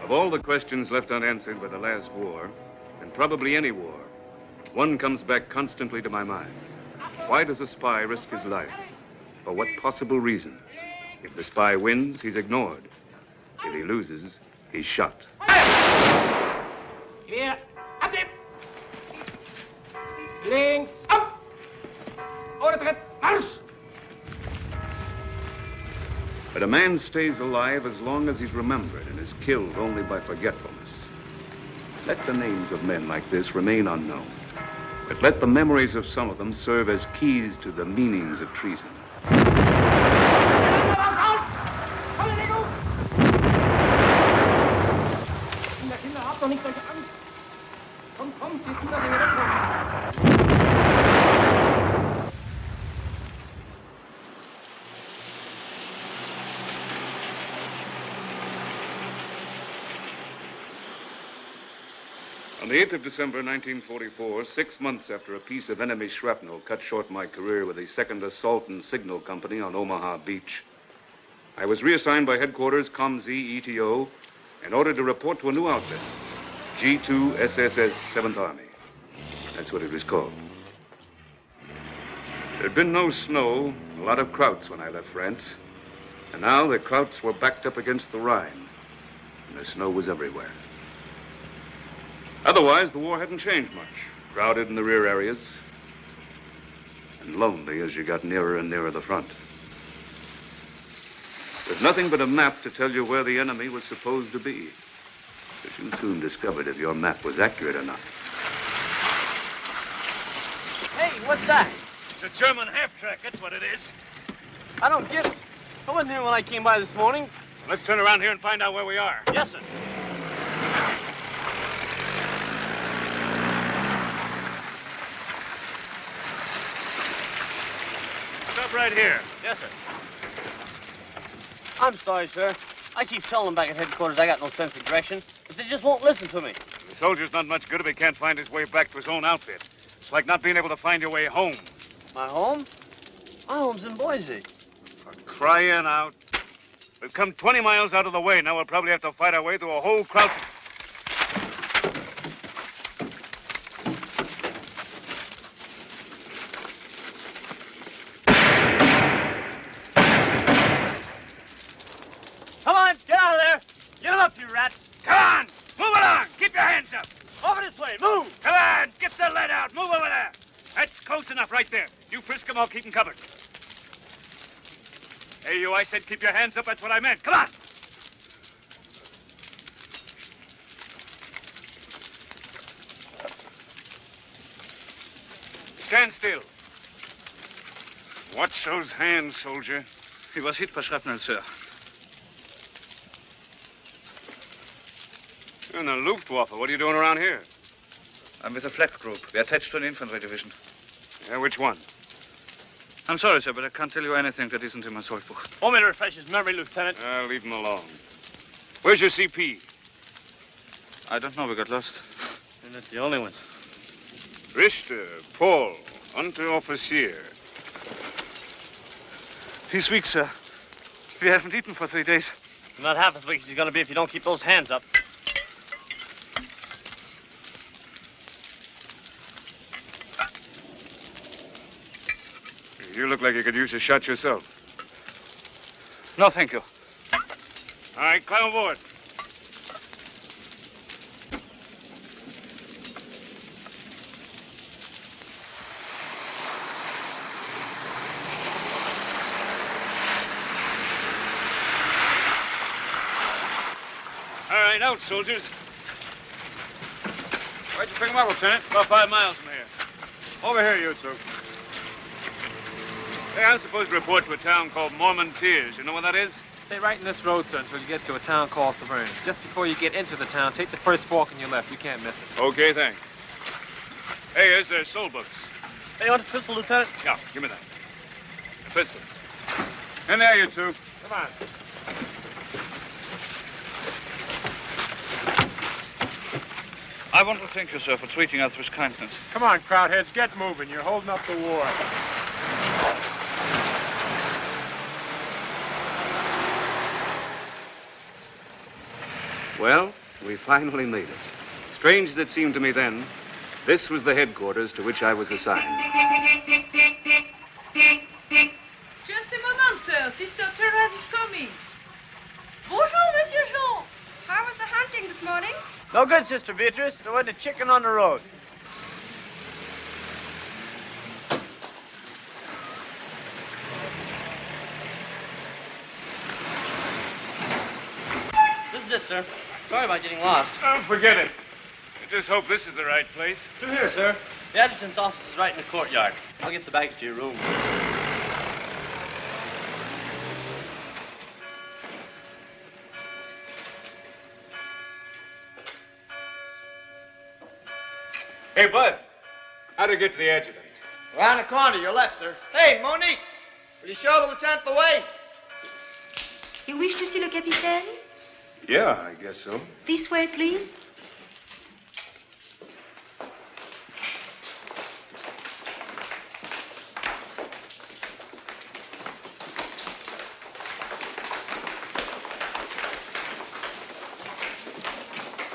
Of all the questions left unanswered by the last war, and probably any war, one comes back constantly to my mind. Why does a spy risk his life? For what possible reasons? If the spy wins, he's ignored. If he loses, he's shot. Here, up there. Links, up. Operatives, march. But a man stays alive as long as he's remembered and is killed only by forgetfulness. Let the names of men like this remain unknown, but let the memories of some of them serve as keys to the meanings of treason. On the 8th of December, 1944, 6 months after a piece of enemy shrapnel cut short my career with the 2nd Assault and Signal Company on Omaha Beach, I was reassigned by headquarters COMZ ETO and ordered to report to a new outfit, G2 SSS 7th Army. That's what it was called. There'd been no snow, a lot of krauts when I left France, and now the krauts were backed up against the Rhine, and the snow was everywhere. Otherwise, the war hadn't changed much. Crowded in the rear areas and lonely as you got nearer and nearer the front. With nothing but a map to tell you where the enemy was supposed to be. Because you soon discovered if your map was accurate or not. Hey, what's that? It's a German half-track, that's what it is. I don't get it. I wasn't here when I came by this morning. Well, let's turn around here and find out where we are. Yes, sir. Stop right here. Yes, sir. I'm sorry, sir. I keep telling them back at headquarters I got no sense of direction, but they just won't listen to me. The soldier's not much good if he can't find his way back to his own outfit. It's like not being able to find your way home. My home? My home's in Boise. For crying out. We've come 20 miles out of the way. Now we'll probably have to fight our way through a whole crowd. Come on, get out of there. Get up, you rats. Come on! Move along! Keep your hands up! Over this way. Move! Come on! Get the lead out! Move over there! That's close enough right there. You frisk them, I'll keep them covered. Hey, you, I said keep your hands up. That's what I meant. Come on! Stand still. Watch those hands, soldier. He was hit by shrapnel, sir. You're in the Luftwaffe. What are you doing around here? I'm with a flak group. We're attached to an infantry division. Yeah, which one? I'm sorry, sir, but I can't tell you anything that isn't in my salt book. Want me to refresh his memory, Lieutenant? Leave him alone. Where's your CP? I don't know. We got lost. They're not the only ones. Richter, Paul, Unteroffizier. He's weak, sir. We haven't eaten for 3 days. Not half as weak as he's going to be if you don't keep those hands up. You look like you could use a shot yourself. No, thank you. All right, climb aboard. All right, out, soldiers. Where'd you pick him up, Lieutenant? About 5 miles from here. Over here, you two. Hey, I'm supposed to report to a town called Mormon Tears. You know where that is? Stay right in this road, sir, until you get to a town called Severn. Just before you get into the town, take the first fork on your left. You can't miss it. Okay, thanks. Hey, here's their soul books. Hey, you want a pistol, Lieutenant? Yeah, give me that. A pistol. In there, you two. Come on. I want to thank you, sir, for treating us with kindness. Come on, crowdheads, get moving. You're holding up the war. Well, we finally made it. Strange as it seemed to me then, this was the headquarters to which I was assigned. Just a moment, sir. Sister Therese is coming. Bonjour, Monsieur Jean. How was the hunting this morning? No good, Sister Beatrice. There wasn't a chicken on the road. This is it, sir. Sorry about getting lost. Oh, forget it. I just hope this is the right place. Through here, sir. The adjutant's office is right in the courtyard. I'll get the bags to your room. Hey, Bud. How'd I get to the adjutant? Around the corner, your left, sir. Hey, Monique, will you show the lieutenant the way? You wish to see le capitaine? Yeah, I guess so. This way, please.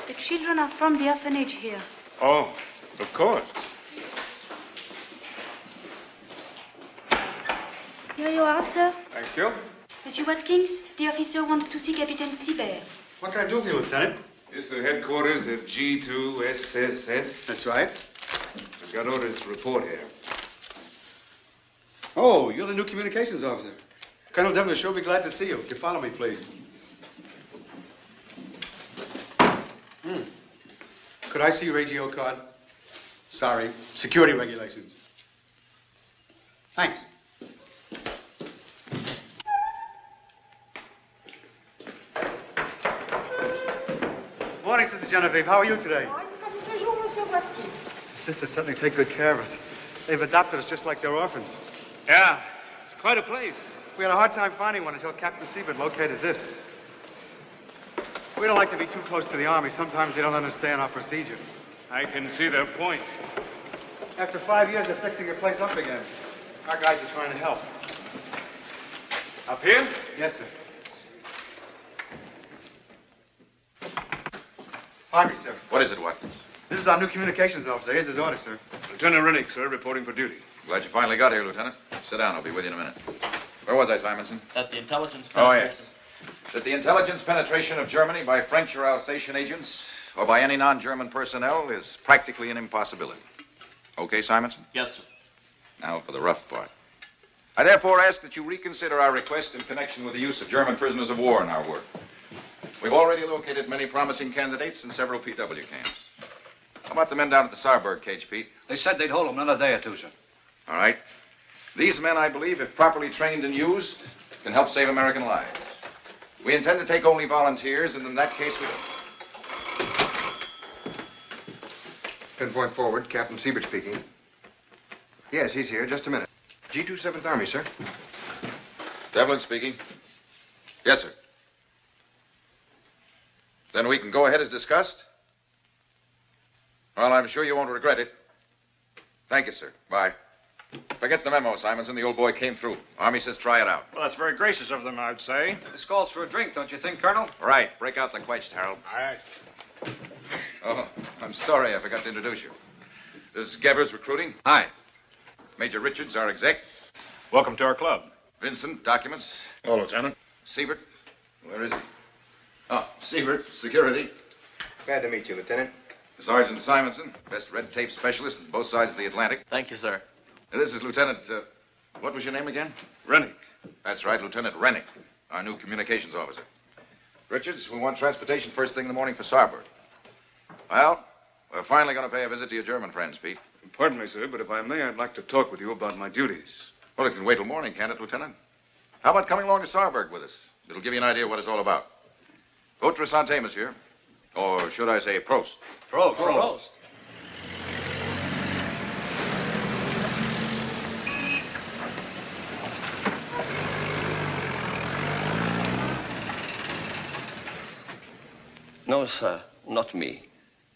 The children are from the orphanage here. Oh, of course. Here you are, sir. Thank you. Monsieur Watkins, the officer wants to see Captain Sibert. What can I do for you, Lieutenant? This is the headquarters of G2SSS. That's right. I've got orders to report here. Oh, you're the new communications officer. Colonel Devlin will sure be glad to see you. If you follow me, please. Could I see your AGO card? Sorry, security regulations. Thanks. Morning, Sister Genevieve. How are you today? Sisters certainly take good care of us. They've adopted us just like they're orphans. Yeah, it's quite a place. We had a hard time finding one until Captain Siebert located this. We don't like to be too close to the Army. Sometimes they don't understand our procedure. I can see their point. After 5 years, they're fixing the place up again. Our guys are trying to help. Up here? Yes, sir. Pardon me, sir. What is it, what? This is our new communications officer. Here's his order, sir. Lieutenant Rennick, sir, reporting for duty. Glad you finally got here, Lieutenant. Sit down. I'll be with you in a minute. Where was I, Simonson? At the intelligence Oh, yes. penetration. That the intelligence penetration of Germany by French or Alsatian agents or by any non-German personnel is practically an impossibility. Okay, Simonson? Yes, sir. Now for the rough part. I therefore ask that you reconsider our request in connection with the use of German prisoners of war in our work. We've already located many promising candidates in several PW camps. How about the men down at the Saarburg cage, Pete? They said they'd hold them another day or two, sir. All right. These men, I believe, if properly trained and used, can help save American lives. We intend to take only volunteers, and in that case, we... Pinpoint forward, Captain Siebert speaking. Yes, he's here. Just a minute. G2 7th Army, sir. Devlin speaking. Yes, sir. Then we can go ahead as discussed? Well, I'm sure you won't regret it. Thank you, sir. Bye. Forget the memo, Simonson. The old boy came through. Army says try it out. Well, that's very gracious of them, I'd say. This calls for a drink, don't you think, Colonel? Right. Break out the quetched, Harold. Aye. Oh, I'm sorry I forgot to introduce you. This is Gebers Recruiting. Hi. Major Richards, our exec. Welcome to our club. Vincent, documents. Oh, Lieutenant. Siebert. Where is he? Oh, Siebert, security. Glad to meet you, Lieutenant. Sergeant Simonson, best red tape specialist on both sides of the Atlantic. Thank you, sir. And this is Lieutenant, what was your name again? Rennick. That's right, Lieutenant Rennick, our new communications officer. Richards, we want transportation first thing in the morning for Saarburg. Well, we're finally going to pay a visit to your German friends, Pete. Pardon me, sir, but if I may, I'd like to talk with you about my duties. Well, it can wait till morning, can't it, Lieutenant? How about coming along to Saarburg with us? It'll give you an idea of what it's all about. Votre santé, monsieur. Or should I say Prost? Prost. Prost. No, sir, not me.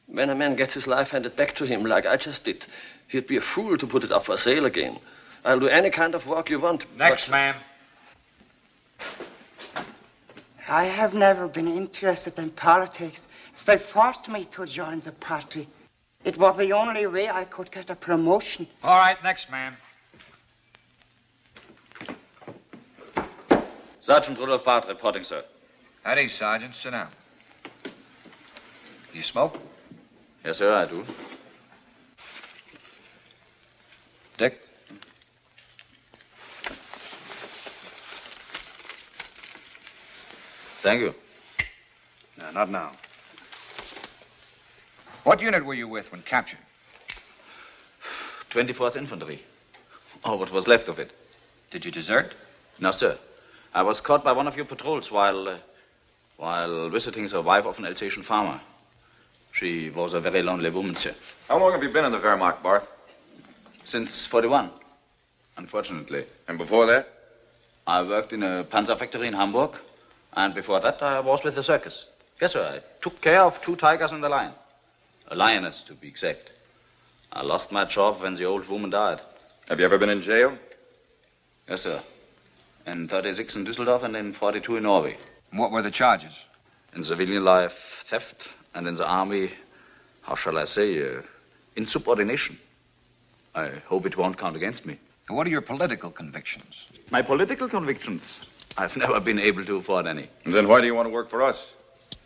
When a man gets his life handed back to him like I just did, he'd be a fool to put it up for sale again. I'll do any kind of work you want. Next, ma'am. I have never been interested in politics. They forced me to join the party. It was the only way I could get a promotion. All right, next man. Sergeant Rudolph Barth reporting, sir. Howdy, Sergeant. Sit down. You smoke? Yes, sir, I do. Dick? Thank you. No, not now. What unit were you with when captured? 24th Infantry. Or what was left of it. Did you desert? No, sir. I was caught by one of your patrols while visiting the wife of an Alsatian farmer. She was a very lonely woman, sir. How long have you been in the Wehrmacht, Barth? Since 41, unfortunately. And before that? I worked in a panzer factory in Hamburg, and before that I was with the circus. Yes, sir, I took care of 2 tigers and a lion. A lioness, to be exact. I lost my job when the old woman died. Have you ever been in jail? Yes, sir. In 36 in Düsseldorf and in 42 in Norway. What were the charges? In civilian life, theft, and in the army, how shall I say, insubordination. I hope it won't count against me. And what are your political convictions? My political convictions? I've never been able to afford any. And then why do you want to work for us?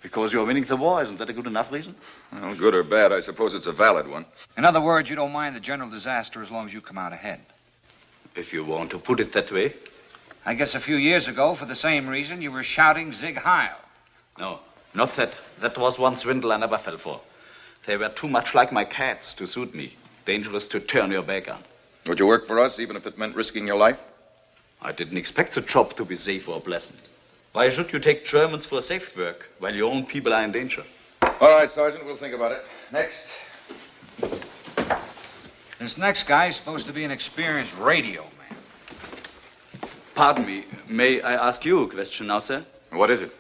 Because you're winning the war. Isn't that a good enough reason? Well, good or bad, I suppose it's a valid one. In other words, you don't mind the general disaster as long as you come out ahead. If you want to put it that way. I guess a few years ago, for the same reason, you were shouting Sieg Heil. No, not that. That was one swindle I never fell for. They were too much like my cats to suit me. Dangerous to turn your back on. Would you work for us, even if it meant risking your life? I didn't expect the job to be safe or pleasant. Why should you take Germans for safe work while your own people are in danger? All right, Sergeant, we'll think about it. Next. This next guy is supposed to be an experienced radio man. Pardon me, may I ask you a question now, sir? What is it?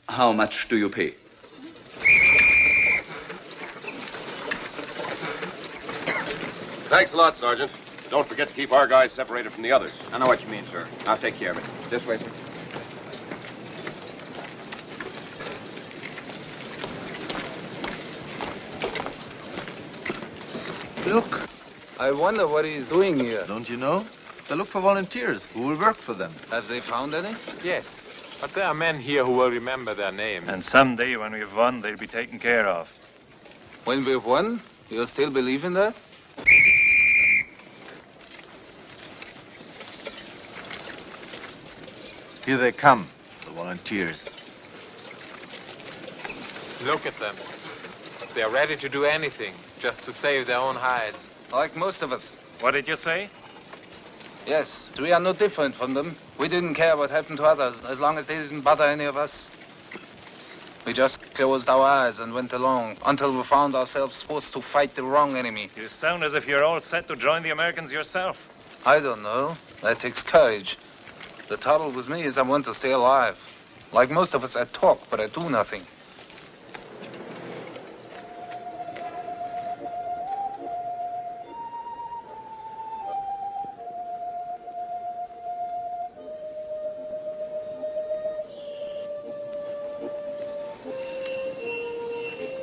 How much do you pay? Thanks a lot, Sergeant. Don't forget to keep our guys separated from the others. I know what you mean, sir. I'll take care of it. This way, sir. Look, I wonder what he's doing here. Don't you know? They look for volunteers who will work for them. Have they found any? Yes, but there are men here who will remember their names. And someday when we've won, they'll be taken care of. When we've won, you'll still believe in that? Here they come, the volunteers. Look at them. They're ready to do anything, just to save their own hides. Like most of us. What did you say? Yes, we are no different from them. We didn't care what happened to others, as long as they didn't bother any of us. We just closed our eyes and went along until we found ourselves forced to fight the wrong enemy. You sound as if you're all set to join the Americans yourself. I don't know. That takes courage. The trouble with me is I want to stay alive. Like most of us, I talk, but I do nothing.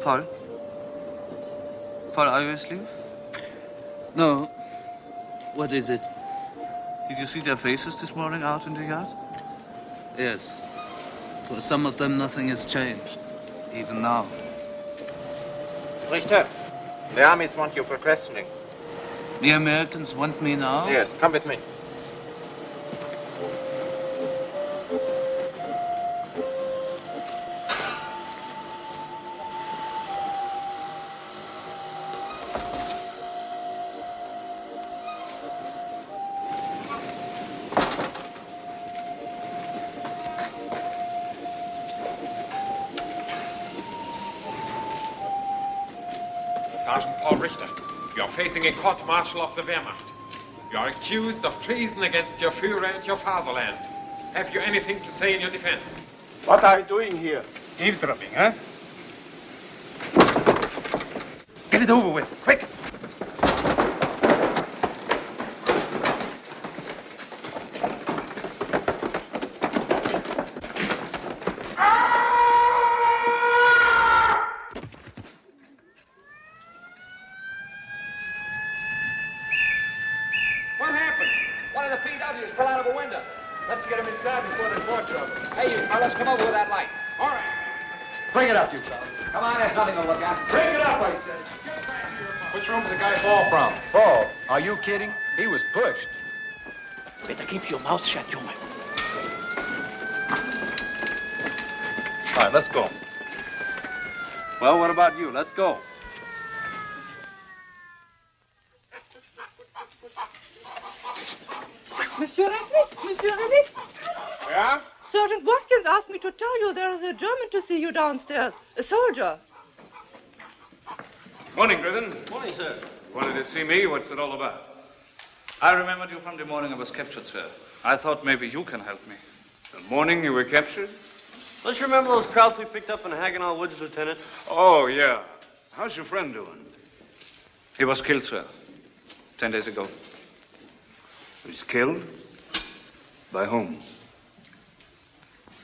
Paul? Paul, are you asleep? No. What is it? Did you see their faces this morning out in the yard? Yes. For some of them, nothing has changed. Even now. Richter, the armies want you for questioning. The Americans want me now? Yes, come with me. Sergeant Paul Richter, you are facing a court-martial of the Wehrmacht. You are accused of treason against your Führer and your fatherland. Have you anything to say in your defense? What are you doing here? Eavesdropping, huh? Get it over with, quick! fight. All right. Bring it up, you fellas. Come on, there's nothing to look at. Bring it up, I said. Which room did the guy fall from? Fall? Are you kidding? He was pushed. Better keep your mouth shut, you man. All right, let's go. Well, what about you? Let's go. Monsieur Rennick, Monsieur Rennick. Yeah? Sergeant Watkins asked me to tell you there is a German to see you downstairs. A soldier. Morning, Griffin. Morning, sir. Wanted to see me? What's it all about? I remembered you from the morning I was captured, sir. I thought maybe you can help me. The morning you were captured? Don't you remember those crowds we picked up in Hagenall Woods, Lieutenant? Oh, yeah. How's your friend doing? He was killed, sir. 10 days ago. He was killed? By whom?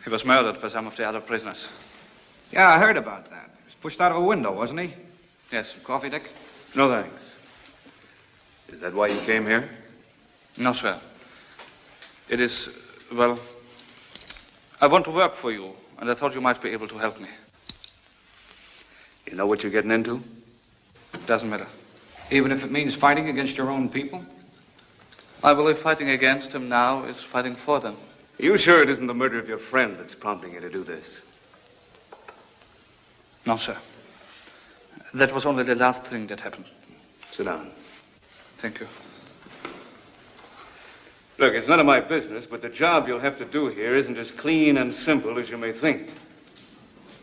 He was murdered by some of the other prisoners. Yeah, I heard about that. He was pushed out of a window, wasn't he? Yes. Coffee, Dick? No, thanks. Is that why you came here? No, sir. It is, well, I want to work for you, and I thought you might be able to help me. You know what you're getting into? Doesn't matter. Even if it means fighting against your own people? I believe fighting against them now is fighting for them. Are you sure it isn't the murder of your friend that's prompting you to do this? No, sir. That was only the last thing that happened. Sit down. Thank you. Look, it's none of my business, but the job you'll have to do here isn't as clean and simple as you may think.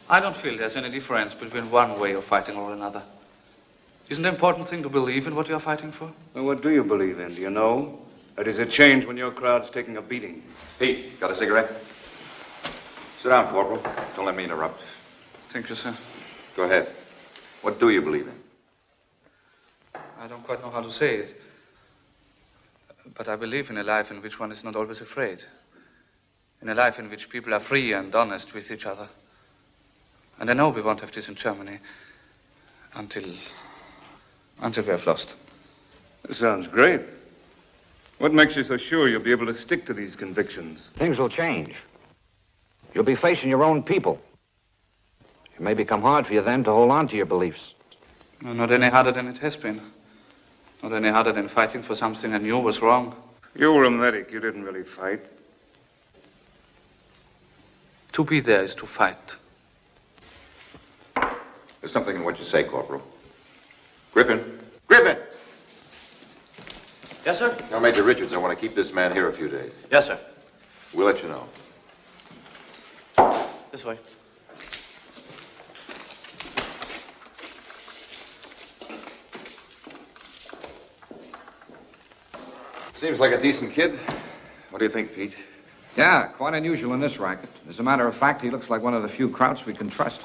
I don't feel there's any difference between one way of fighting or another. Isn't the important thing to believe in what you're fighting for? Well, what do you believe in? Do you know? Or does it change when your crowd's taking a beating? Pete, got a cigarette? Sit down, Corporal. Don't let me interrupt. Thank you, sir. Go ahead. What do you believe in? I don't quite know how to say it. But I believe in a life in which one is not always afraid. In a life in which people are free and honest with each other. And I know we won't have this in Germany until we have lost. That sounds great. What makes you so sure you'll be able to stick to these convictions? Things will change. You'll be facing your own people. It may become hard for you then to hold on to your beliefs. No, not any harder than it has been. Not any harder than fighting for something I knew was wrong. You were a medic. You didn't really fight. To be there is to fight. There's something in what you say, Corporal. Griffin! Griffin! Yes, sir? Now, Major Richards, I want to keep this man here a few days. Yes, sir. We'll let you know. This way. Seems like a decent kid. What do you think, Pete? Yeah, quite unusual in this racket. As a matter of fact, he looks like one of the few Krauts we can trust.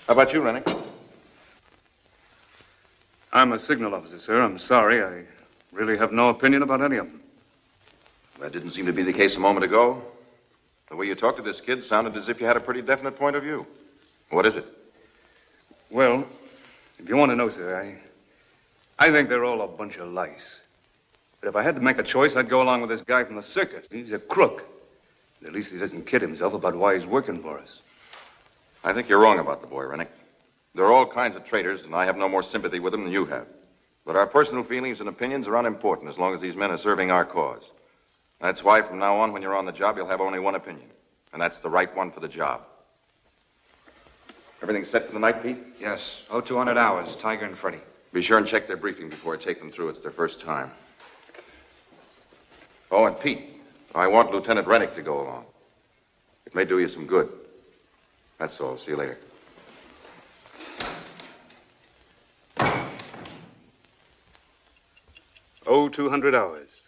How about you, Rennick? I'm a signal officer, sir. I'm sorry. I really have no opinion about any of them. That didn't seem to be the case a moment ago. The way you talked to this kid sounded as if you had a pretty definite point of view. What is it? Well, if you want to know, sir, I think they're all a bunch of lies. But if I had to make a choice, I'd go along with this guy from the circus. He's a crook. At least he doesn't kid himself about why he's working for us. I think you're wrong about the boy, Rennick. There are all kinds of traitors, and I have no more sympathy with them than you have. But our personal feelings and opinions are unimportant as long as these men are serving our cause. That's why from now on, when you're on the job, you'll have only one opinion. And that's the right one for the job. Everything set for the night, Pete? Yes. 0200 hours, Tiger and Freddy. Be sure and check their briefing before I take them through. It's their first time. Oh, and Pete, I want Lieutenant Rennick to go along. It may do you some good. That's all. See you later. Oh, 200 hours.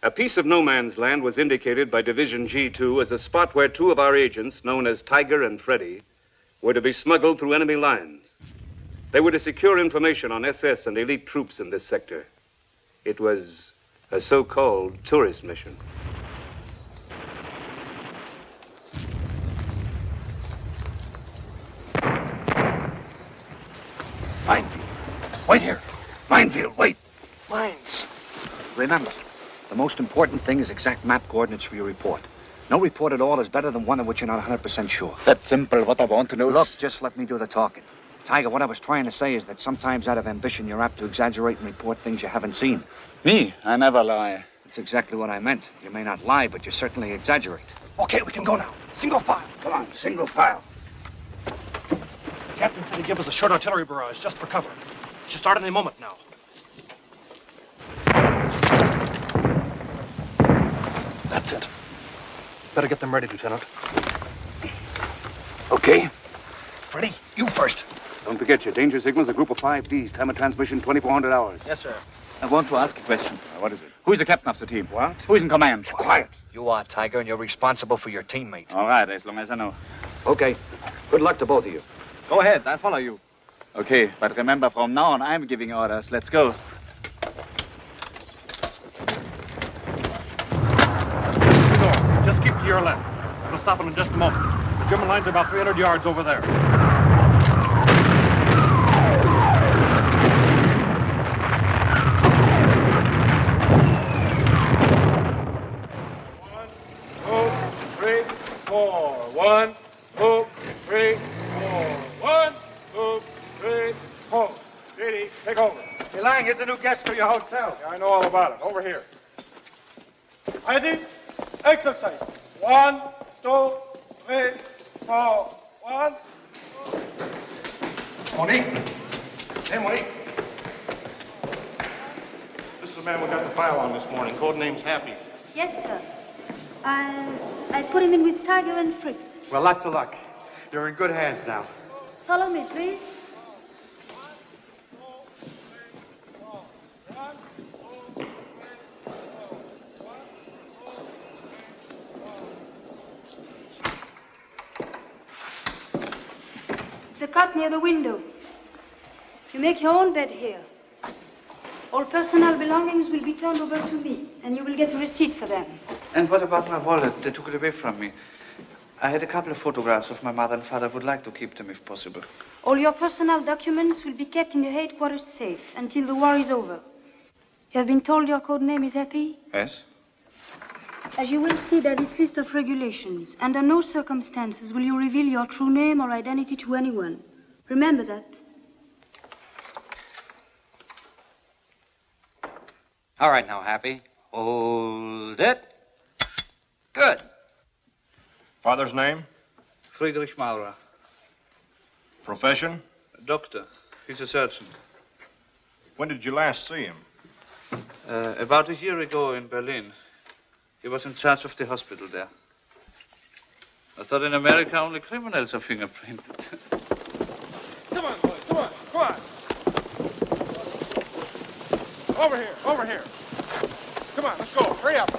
A piece of no man's land was indicated by Division G2 as a spot where two of our agents, known as Tiger and Freddy, were to be smuggled through enemy lines. They were to secure information on SS and elite troops in this sector. It was a so-called tourist mission. Minefield. Wait here. Minefield, wait. Mines. Remember, the most important thing is exact map coordinates for your report. No report at all is better than one of which you're not 100% sure. That's simple. What I want to know is... Look, just let me do the talking. Tiger, what I was trying to say is that sometimes out of ambition, you're apt to exaggerate and report things you haven't seen. Me? I never lie. That's exactly what I meant. You may not lie, but you certainly exaggerate. Okay, we can go now. Single file. Come on, single file. The captain said he'd give us a short artillery barrage just for cover. It should start any moment now. That's it. Better get them ready, Lieutenant. Okay. Freddie, you first. Don't forget your danger signals, a group of 5Ds. Time of transmission, 2,400 hours. Yes, sir. I want to ask a question. What is it? Who is the captain of the team? What? Who is in command? Quiet. You are, Tiger, and you're responsible for your teammate. All right, as long as I know. Okay. Good luck to both of you. Go ahead, I'll follow you. Okay, but remember, from now on, I'm giving orders. Let's go. Just keep to your left. We'll stop in just a moment. The German lines are about 300 yards over there. One, two, three, four. 1, 2, 3, 4. Didi, take over. Hey, Lang, here's a new guest for your hotel. Yeah, I know all about it. Over here. Ready? Exercise. 1, 2, 3, 4. 1, 2. Monique. Hey, Monique. This is the man we got the file on this morning. Code name's Happy. Yes, sir. I put him in with Tiger and Fritz. Well, lots of luck. You're in good hands now. Follow me, please. It's a cot near the window. You make your own bed here. All personal belongings will be turned over to me, and you will get a receipt for them. And what about my wallet? They took it away from me. I had a couple of photographs of my mother and father. I would like to keep them if possible. All your personal documents will be kept in the headquarters safe until the war is over. You have been told your code name is Happy? Yes? As you will see by this list of regulations, under no circumstances will you reveal your true name or identity to anyone. Remember that. All right now, Happy. Hold it. Good. Father's name? Friedrich Maurer. Profession? A doctor. He's a surgeon. When did you last see him? About a year ago in Berlin. He was in charge of the hospital there. I thought in America only criminals are fingerprinted. Come on, boys. Come on. Come on. Over here. Over here. Come on, let's go. Hurry up.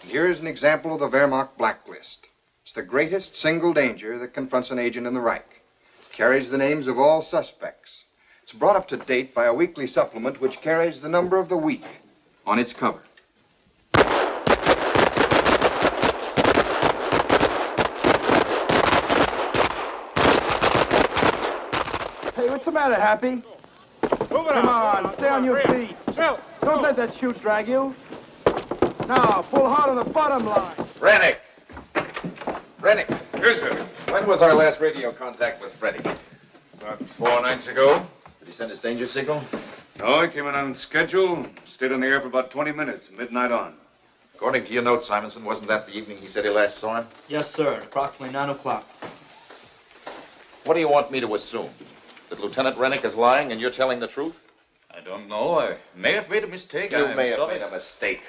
Here is an example of the Wehrmacht blacklist. It's the greatest single danger that confronts an agent in the Reich. It carries the names of all suspects. It's brought up to date by a weekly supplement which carries the number of the week on its cover. Hey, what's the matter, Happy? Come on, stay on your feet. Don't let that chute drag you. Now, pull hard on the bottom line. Rennick! Rennick! Yes, sir. When was our last radio contact with Freddie? About 4 nights ago. Did he send his danger signal? No, he came in on schedule. Stayed on the air for about 20 minutes, midnight on. According to your note, Simonson, wasn't that the evening he said he last saw him? Yes, sir. At approximately 9 o'clock. What do you want me to assume? That Lieutenant Rennick is lying and you're telling the truth? I don't know. I may have made a mistake. You I'm may have sorry. made a mistake.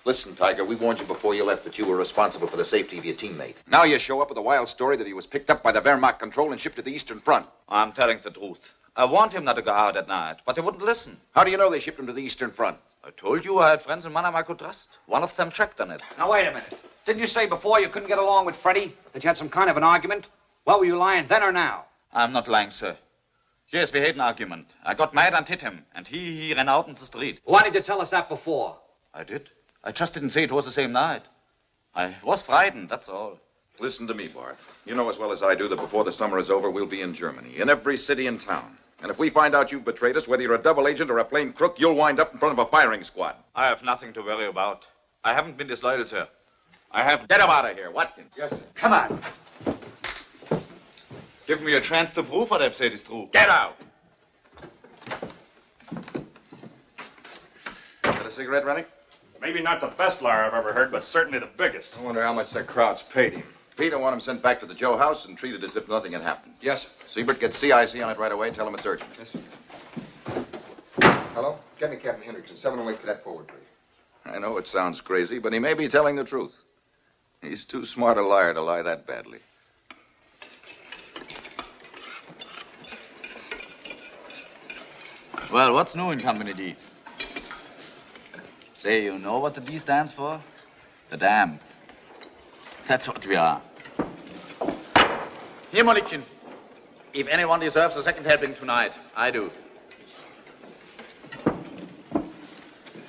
Listen, Tiger, we warned you before you left that you were responsible for the safety of your teammate. Now you show up with a wild story that he was picked up by the Wehrmacht control and shipped to the Eastern Front. I'm telling the truth. I warned him not to go out at night, but he wouldn't listen. How do you know they shipped him to the Eastern Front? I told you I had friends in Mannheim I could trust. One of them checked on it. Now, wait a minute. Didn't you say before you couldn't get along with Freddie? That you had some kind of an argument? Well, were you lying then or now? I'm not lying, sir. Yes, we had an argument. I got mad and hit him, and he ran out in the street. Why did you tell us that before? I did. I just didn't say it was the same night. I was frightened, that's all. Listen to me, Barth. You know as well as I do that before the summer is over, we'll be in Germany, in every city in town. And if we find out you've betrayed us, whether you're a double agent or a plain crook, you'll wind up in front of a firing squad. I have nothing to worry about. I haven't been disloyal, sir. I have... Get him out of here, Watkins. Yes, sir. Come on. Give me a chance to prove what I've said is true. Get out. Got a cigarette, Rennie? Maybe not the best liar I've ever heard, but certainly the biggest. I wonder how much that crowd's paid him. Pete, I want him sent back to the Joe house and treated as if nothing had happened. Yes, sir. Siebert, get CIC on it right away. Tell him it's urgent. Yes, sir. Hello? Get me Captain Hendrickson, 708 Cadet forward, please. I know it sounds crazy, but he may be telling the truth. He's too smart a liar to lie that badly. Well, what's new in Company D? Say, you know what the D stands for? The damned. That's what we are. Here, Molikin. If anyone deserves a second helping tonight, I do.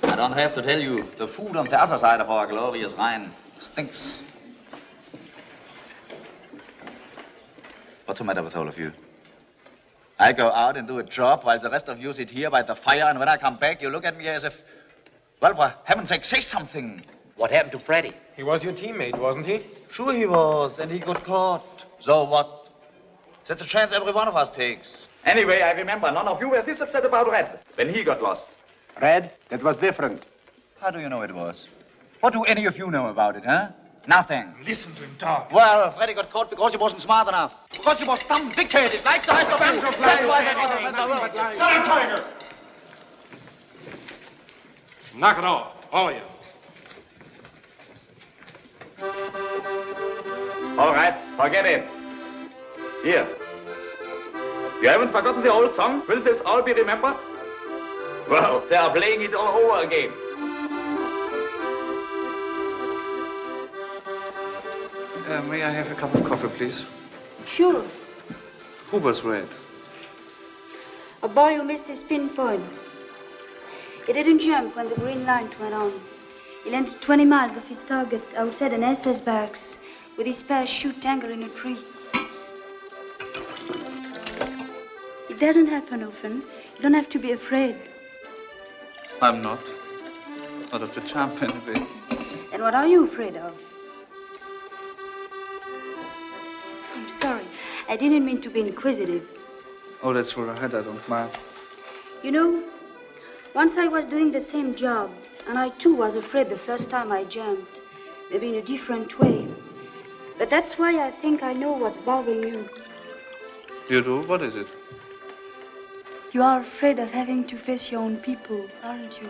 I don't have to tell you, the food on the other side of our glorious Rhine stinks. What's the matter with all of you? I go out and do a job while the rest of you sit here by the fire, and when I come back, you look at me as if... Well, for heaven's sake, say something. What happened to Freddie? He was your teammate, wasn't he? Sure he was, and he got caught. So what? That's a chance every one of us takes. Anyway, I remember none of you were this upset about Red when he got lost. Red, that was different. How do you know it was? What do any of you know about it, huh? Nothing. Listen to him talk. Well, Freddie got caught because he wasn't smart enough. Because he was dumb, dick-headed, like the rest of you. That's why they got him in the world. Shut him, Tiger! Knock it off, all of you. All right, forget it. Here. You haven't forgotten the old song? Will this all be remembered? Well, they are playing it all over again. May I have a cup of coffee, please? Sure. Who was Red? A boy who missed his pinpoint. He didn't jump when the green light went on. He landed 20 miles off his target outside an SS barracks with his parachute tangled in a tree. It doesn't happen often. You don't have to be afraid. I'm not. Not of the champ, anyway. And what are you afraid of? I'm sorry. I didn't mean to be inquisitive. Oh, that's all right. I don't mind. You know, once I was doing the same job, and I too was afraid the first time I jumped. Maybe in a different way. But that's why I think I know what's bothering you. You do? What is it? You are afraid of having to face your own people, aren't you?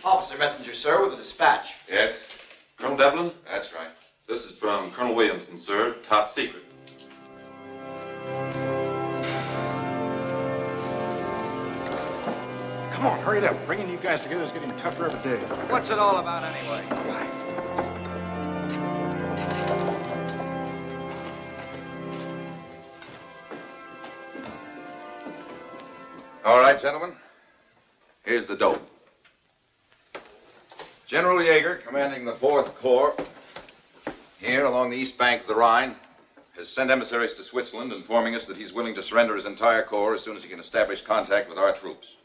Officer messenger, sir, with a dispatch. Yes? Colonel Devlin? That's right. This is from Colonel Williamson, sir. Top secret. Come on, hurry it up. Bringing you guys together is getting tougher every day. What's it all about anyway? All right, gentlemen. Here's the dope. General Yeager, commanding the 4th Corps, here along the east bank of the Rhine, has sent emissaries to Switzerland informing us that he's willing to surrender his entire corps as soon as he can establish contact with our troops.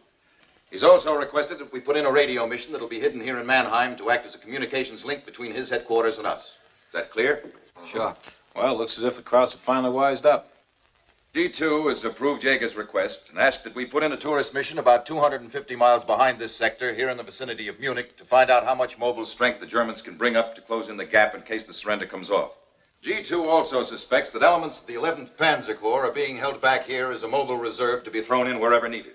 He's also requested that we put in a radio mission that'll be hidden here in Mannheim to act as a communications link between his headquarters and us. Is that clear? Sure. Well, looks as if the crowds have finally wised up. D2 has approved Yeager's request and asked that we put in a tourist mission about 250 miles behind this sector here in the vicinity of Munich to find out how much mobile strength the Germans can bring up to close in the gap in case the surrender comes off. G2 also suspects that elements of the 11th Panzer Corps are being held back here as a mobile reserve to be thrown in wherever needed.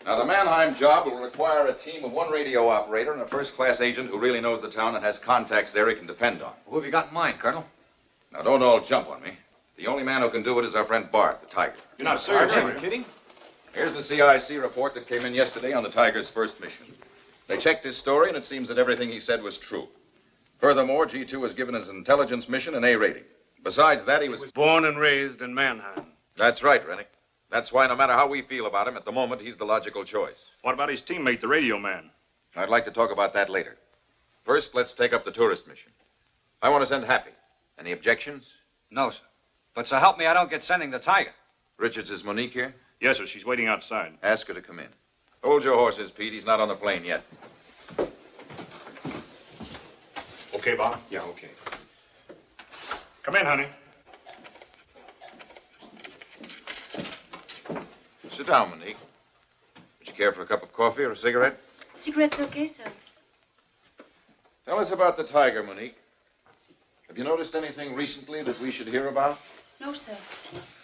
Now, the Mannheim job will require a team of 1 radio operator and a first-class agent who really knows the town and has contacts there he can depend on. Who have you got in mind, Colonel? Now, don't all jump on me. The only man who can do it is our friend Barth, the Tiger. You're not serious, are you kidding? Here's the CIC report that came in yesterday on the Tiger's first mission. They checked his story, and it seems that everything he said was true. Furthermore, G2 was given his intelligence mission an A rating. Besides that, he was born and raised in Mannheim. That's right, Rennick. That's why, no matter how we feel about him, at the moment, he's the logical choice. What about his teammate, the radio man? I'd like to talk about that later. First, let's take up the tourist mission. I want to send Happy. Any objections? No, sir. But so help me, I don't get sending the Tiger. Richards, is Monique here? Yes, sir. She's waiting outside. Ask her to come in. Hold your horses, Pete. He's not on the plane yet. Okay, Bob? Yeah, okay. Come in, honey. Sit down, Monique. Would you care for a cup of coffee or a cigarette? Cigarette's okay, sir. Tell us about the Tiger, Monique. Have you noticed anything recently that we should hear about? No, sir.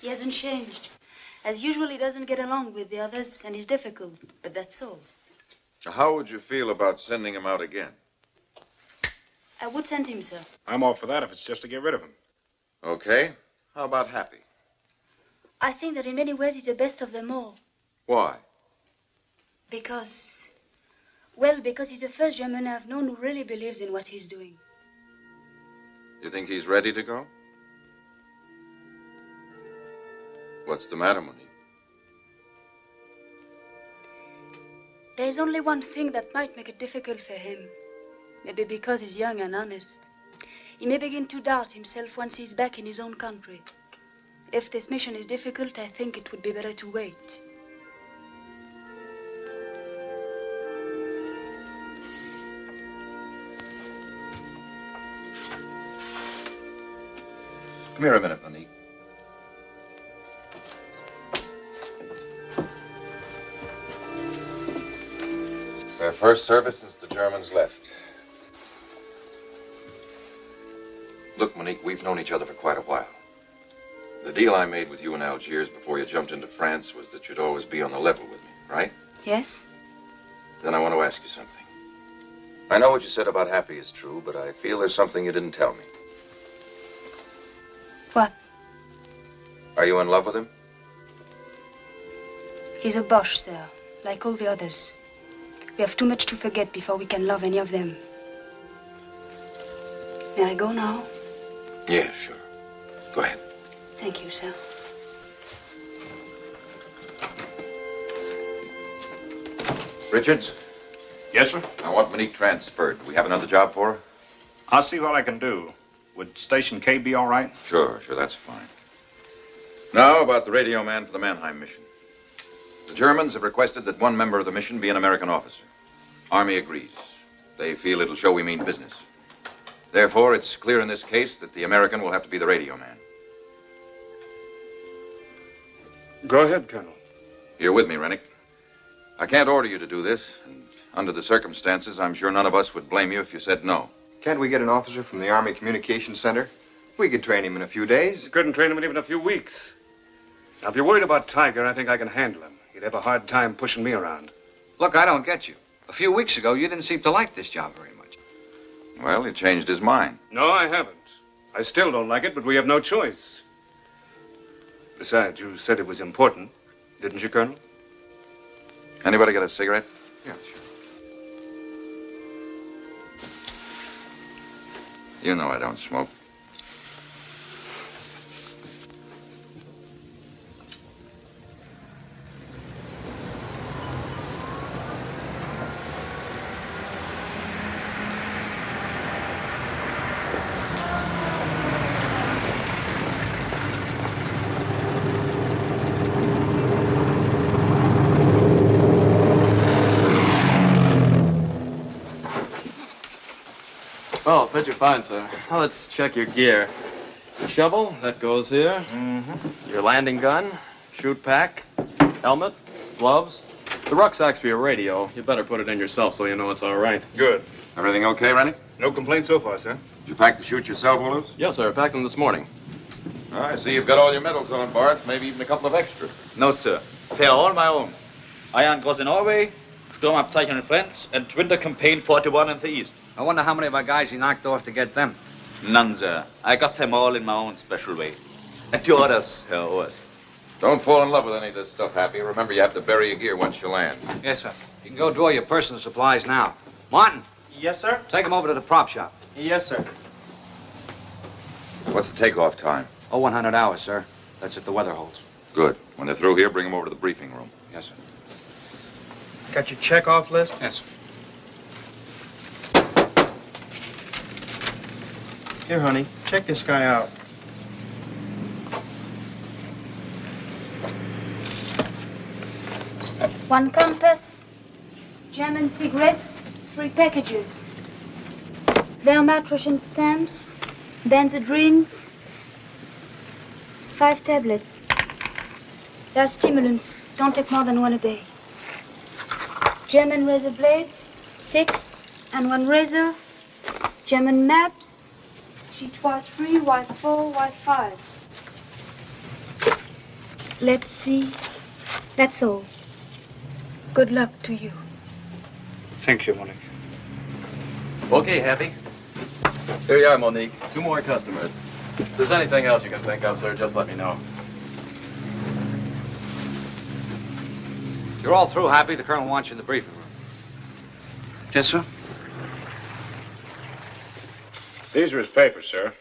He hasn't changed. As usual, he doesn't get along with the others, and he's difficult. But that's all. How would you feel about sending him out again? I would send him, sir. I'm all for that if it's just to get rid of him. Okay. How about Happy? I think that in many ways he's the best of them all. Why? Because... Well, because he's the first German I've known who really believes in what he's doing. You think he's ready to go? What's the matter, Monique? There's only one thing that might make it difficult for him. Maybe because he's young and honest. He may begin to doubt himself once he's back in his own country. If this mission is difficult, I think it would be better to wait. Come here a minute, Monique. Their first service since the Germans left. Look, Monique, we've known each other for quite a while. The deal I made with you in Algiers before you jumped into France was that you'd always be on the level with me, right? Yes? Then I want to ask you something. I know what you said about Happy is true, but I feel there's something you didn't tell me. What? Are you in love with him? He's a Boche, sir, like all the others. We have too much to forget before we can love any of them. May I go now? Yeah, sure. Go ahead. Thank you, sir. Richards? Yes, sir? I want Monique transferred. We have another job for her? I'll see what I can do. Would Station K be all right? Sure, that's fine. Now about the radio man for the Mannheim mission. The Germans have requested that one member of the mission be an American officer. Army agrees. They feel it'll show we mean business. Therefore, it's clear in this case that the American will have to be the radio man. Go ahead, Colonel. You're with me, Rennick. I can't order you to do this, and under the circumstances, I'm sure none of us would blame you if you said no. Can't we get an officer from the Army Communications Center? We could train him in a few days. You couldn't train him in even a few weeks. Now, if you're worried about Tiger, I think I can handle him. He'd have a hard time pushing me around. Look, I don't get you. A few weeks ago, you didn't seem to like this job very much. Well, he changed his mind. No, I haven't. I still don't like it, but we have no choice. Besides, you said it was important, didn't you, Colonel? Anybody got a cigarette? Yeah, sure. You know I don't smoke. Oh, fit you fine, sir. Now let's check your gear. Your shovel, that goes here. Mm-hmm. Your landing gun, chute pack, helmet, gloves. The rucksack's for your radio. You better put it in yourself so you know it's all right. Good. Everything okay, Rennick? No complaints so far, sir. Did you pack the chute yourself, Willows? Yes, sir. I packed them this morning. I see you've got all your medals on, Barth. Maybe even a couple of extra. No, sir. They are all my own. Iron Cross in Norway, Sturmabzeichen in France, and Winter Campaign 41 in the East. I wonder how many of our guys he knocked off to get them. None, sir. I got them all in my own special way. At your orders, Herr Urs. Don't fall in love with any of this stuff, Happy. Remember, you have to bury your gear once you land. Yes, sir. You can go draw your personal supplies now. Martin. Yes, sir? Take them over to the prop shop. Yes, sir. What's the takeoff time? Oh, 100 hours, sir. That's if the weather holds. Good. When they're through here, bring them over to the briefing room. Yes, sir. Got your check-off list? Yes, sir. Here, honey, check this guy out. One compass, German cigarettes, 3 packages. Wehrmacht Russian stamps, Benzedrines, 5 tablets. They are stimulants. Don't take more than 1 a day. German razor blades, 6, and 1 razor. German maps, G3, Y4, Y5. Let's see. That's all. Good luck to you. Thank you, Monique. Okay, Happy. Here you are, Monique. 2 more customers. If there's anything else you can think of, sir, just let me know. You're all through, Happy. The colonel wants you in the briefing room. Yes, sir. These are his papers, sir.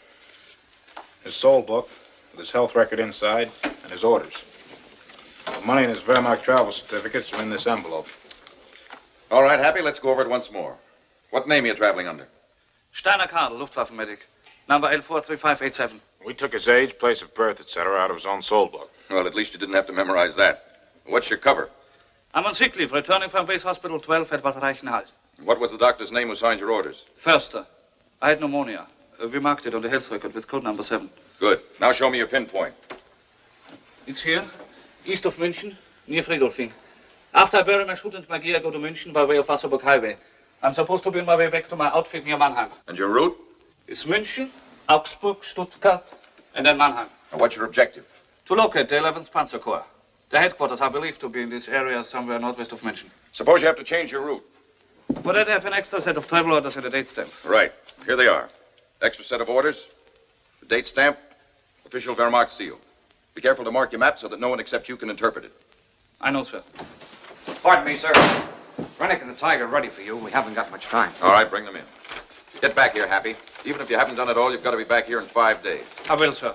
His soul book, with his health record inside, and his orders. The money and his Wehrmacht travel certificates are in this envelope. All right, Happy, let's go over it once more. What name are you traveling under? Steiner Karl, Luftwaffenmedic. Number L43587. We took his age, place of birth, etc., out of his own soul book. Well, at least you didn't have to memorize that. What's your cover? I'm on sick leave, returning from base hospital 12 at Bad Reichenhall. What was the doctor's name who signed your orders? Förster. I had pneumonia. We marked it on the health record with code number 7. Good. Now show me your pinpoint. It's here, east of München, near Friedolfing. After I bury my shoot and my gear, I go to München by way of Wasserburg Highway. I'm supposed to be on my way back to my outfit near Mannheim. And your route? It's München, Augsburg, Stuttgart, and then Mannheim. And what's your objective? To locate the 11th Panzer Corps. The headquarters are believed to be in this area somewhere northwest of München. Suppose you have to change your route. For that, I have an extra set of travel orders and a date stamp. Right. Here they are. Extra set of orders, the date stamp, official Wehrmacht seal. Be careful to mark your map so that no one except you can interpret it. I know, sir. Pardon me, sir. Rennick and the Tiger are ready for you. We haven't got much time. All right, bring them in. Get back here, Happy. Even if you haven't done it all, you've got to be back here in 5 days. I will, sir.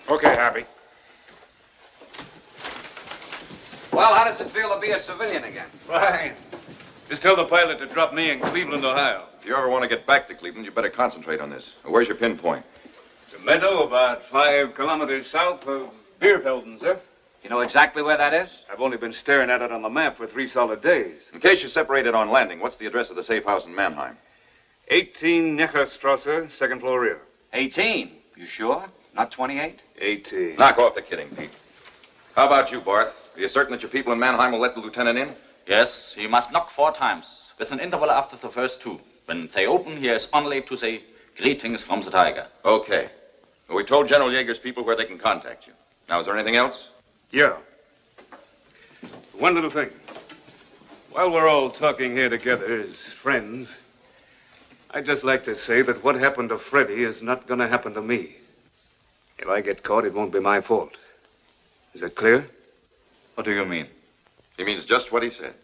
Okay, Happy. Well, how does it feel to be a civilian again? Fine. Just tell the pilot to drop me in Cleveland, Ohio. If you ever want to get back to Cleveland, you better concentrate on this. Where's your pinpoint? It's a meadow about 5 kilometers south of Bierfelden, sir. You know exactly where that is? I've only been staring at it on the map for 3 solid days. In case you separated on landing, what's the address of the safe house in Mannheim? 18 Necherstrasse, 2nd floor rear. 18. You sure? Not 28? 18. Knock off the kidding, Pete. How about you, Barth? Are you certain that your people in Mannheim will let the lieutenant in? Yes, he must knock 4 times, with an interval after the first 2. When they open, he is only to say, "Greetings from the Tiger." Okay. Well, we told General Yeager's people where they can contact you. Now, is there anything else? Yeah. One little thing. While we're all talking here together as friends, I'd just like to say that what happened to Freddie is not going to happen to me. If I get caught, it won't be my fault. Is that clear? What do you mean? He means just what he said.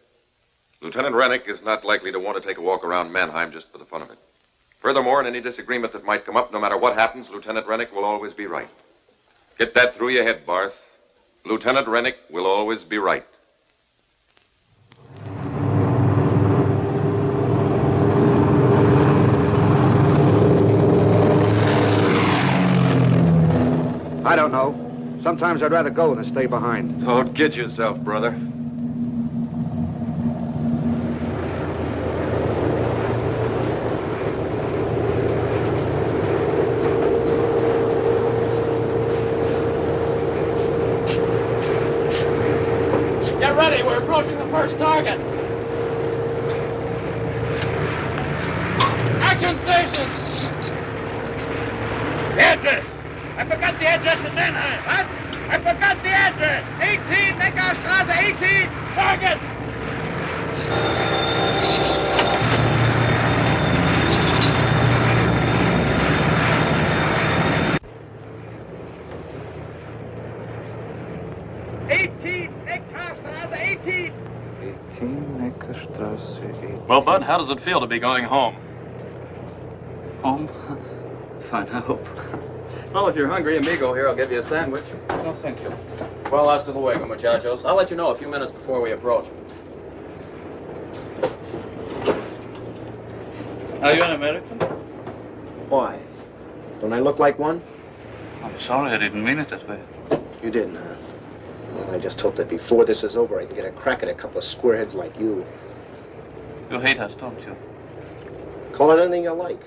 Lieutenant Rennick is not likely to want to take a walk around Mannheim just for the fun of it. Furthermore, in any disagreement that might come up, no matter what happens, Lieutenant Rennick will always be right. Get that through your head, Barth. Lieutenant Rennick will always be right. I don't know. Sometimes I'd rather go than stay behind. Don't kid yourself, brother. Get ready, we're approaching the first target. Action stations! The address! I forgot the address in Mannheim. What? I forgot the address. 18 Neckarstrasse, 18. Target! Well, Bud, how does it feel to be going home? Home? Fine, I hope. Well, if you're hungry, amigo here, I'll give you a sandwich. No, thank you. Well, hasta luego, muchachos. I'll let you know a few minutes before we approach. Are you an American? Why? Don't I look like one? I'm sorry, I didn't mean it that way. You didn't, huh? Well, I just hope that before this is over, I can get a crack at a couple of squareheads like you. You hate us, don't you? Call it anything you like.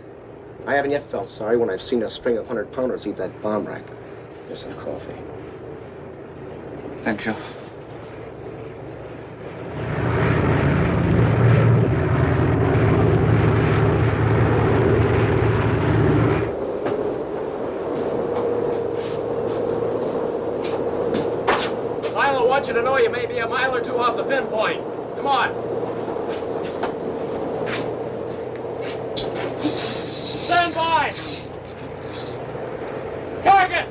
I haven't yet felt sorry when I've seen a string of 100-pounders eat that bomb rack. Here's some coffee. Thank you. Pilot wants you to know you may be a mile or two off the pinpoint. Come on. Stand by! Target!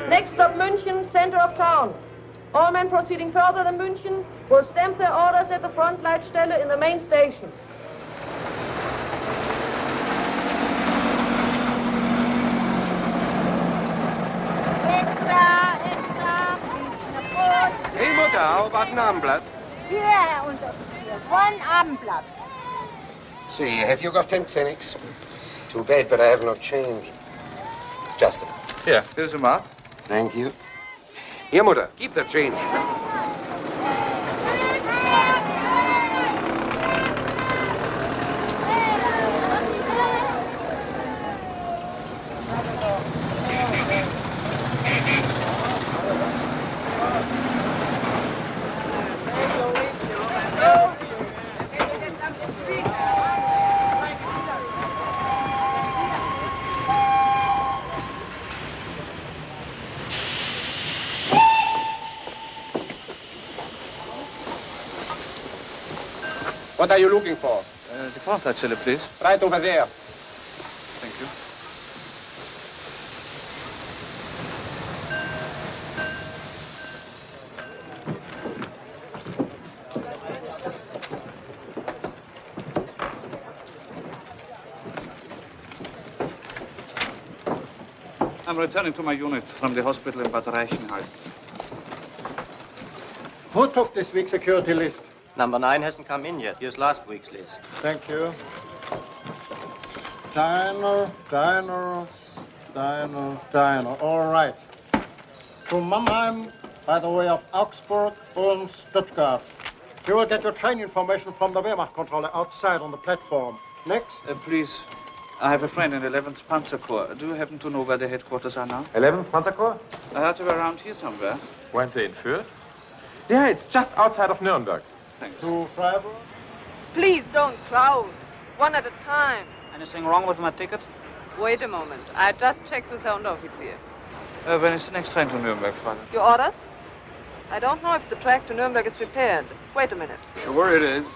Next stop München, center of town. All men proceeding further than München will stamp their orders at the front Leitstelle in the main station. Extra, extra. Hey, Mutter, how about an Abendblatt? Hier, Herr Unteroffizier, one Abendblatt. See, have you got 10 pfennigs? Too bad, but I have no change. Just a minute. Here, here's a mark. Thank you. Here, Mutter, keep the change. What are you looking for? The Frontleitstelle, please. Right over there. Thank you. I'm returning to my unit from the hospital in Bad Reichenhall. Who took this week's security list? Number 9 hasn't come in yet. Here's last week's list. Thank you. Diner. All right. To Mannheim by the way of Augsburg, Ulm, Stuttgart. You will get your train information from the Wehrmacht controller outside on the platform. Next. Please, I have a friend in 11th Panzer Corps. Do you happen to know where the headquarters are now? 11th Panzer Corps? I heard they were around here somewhere. Weren't they in Fürth? Yeah, it's just outside of Nuremberg. Thanks. To Freiburg? Please don't crowd. One at a time. Anything wrong with my ticket? Wait a moment. I just checked with Herr Unteroffizier. When is the next train to Nuremberg, Father? Your orders? I don't know if the track to Nuremberg is prepared. Wait a minute. Sure it is.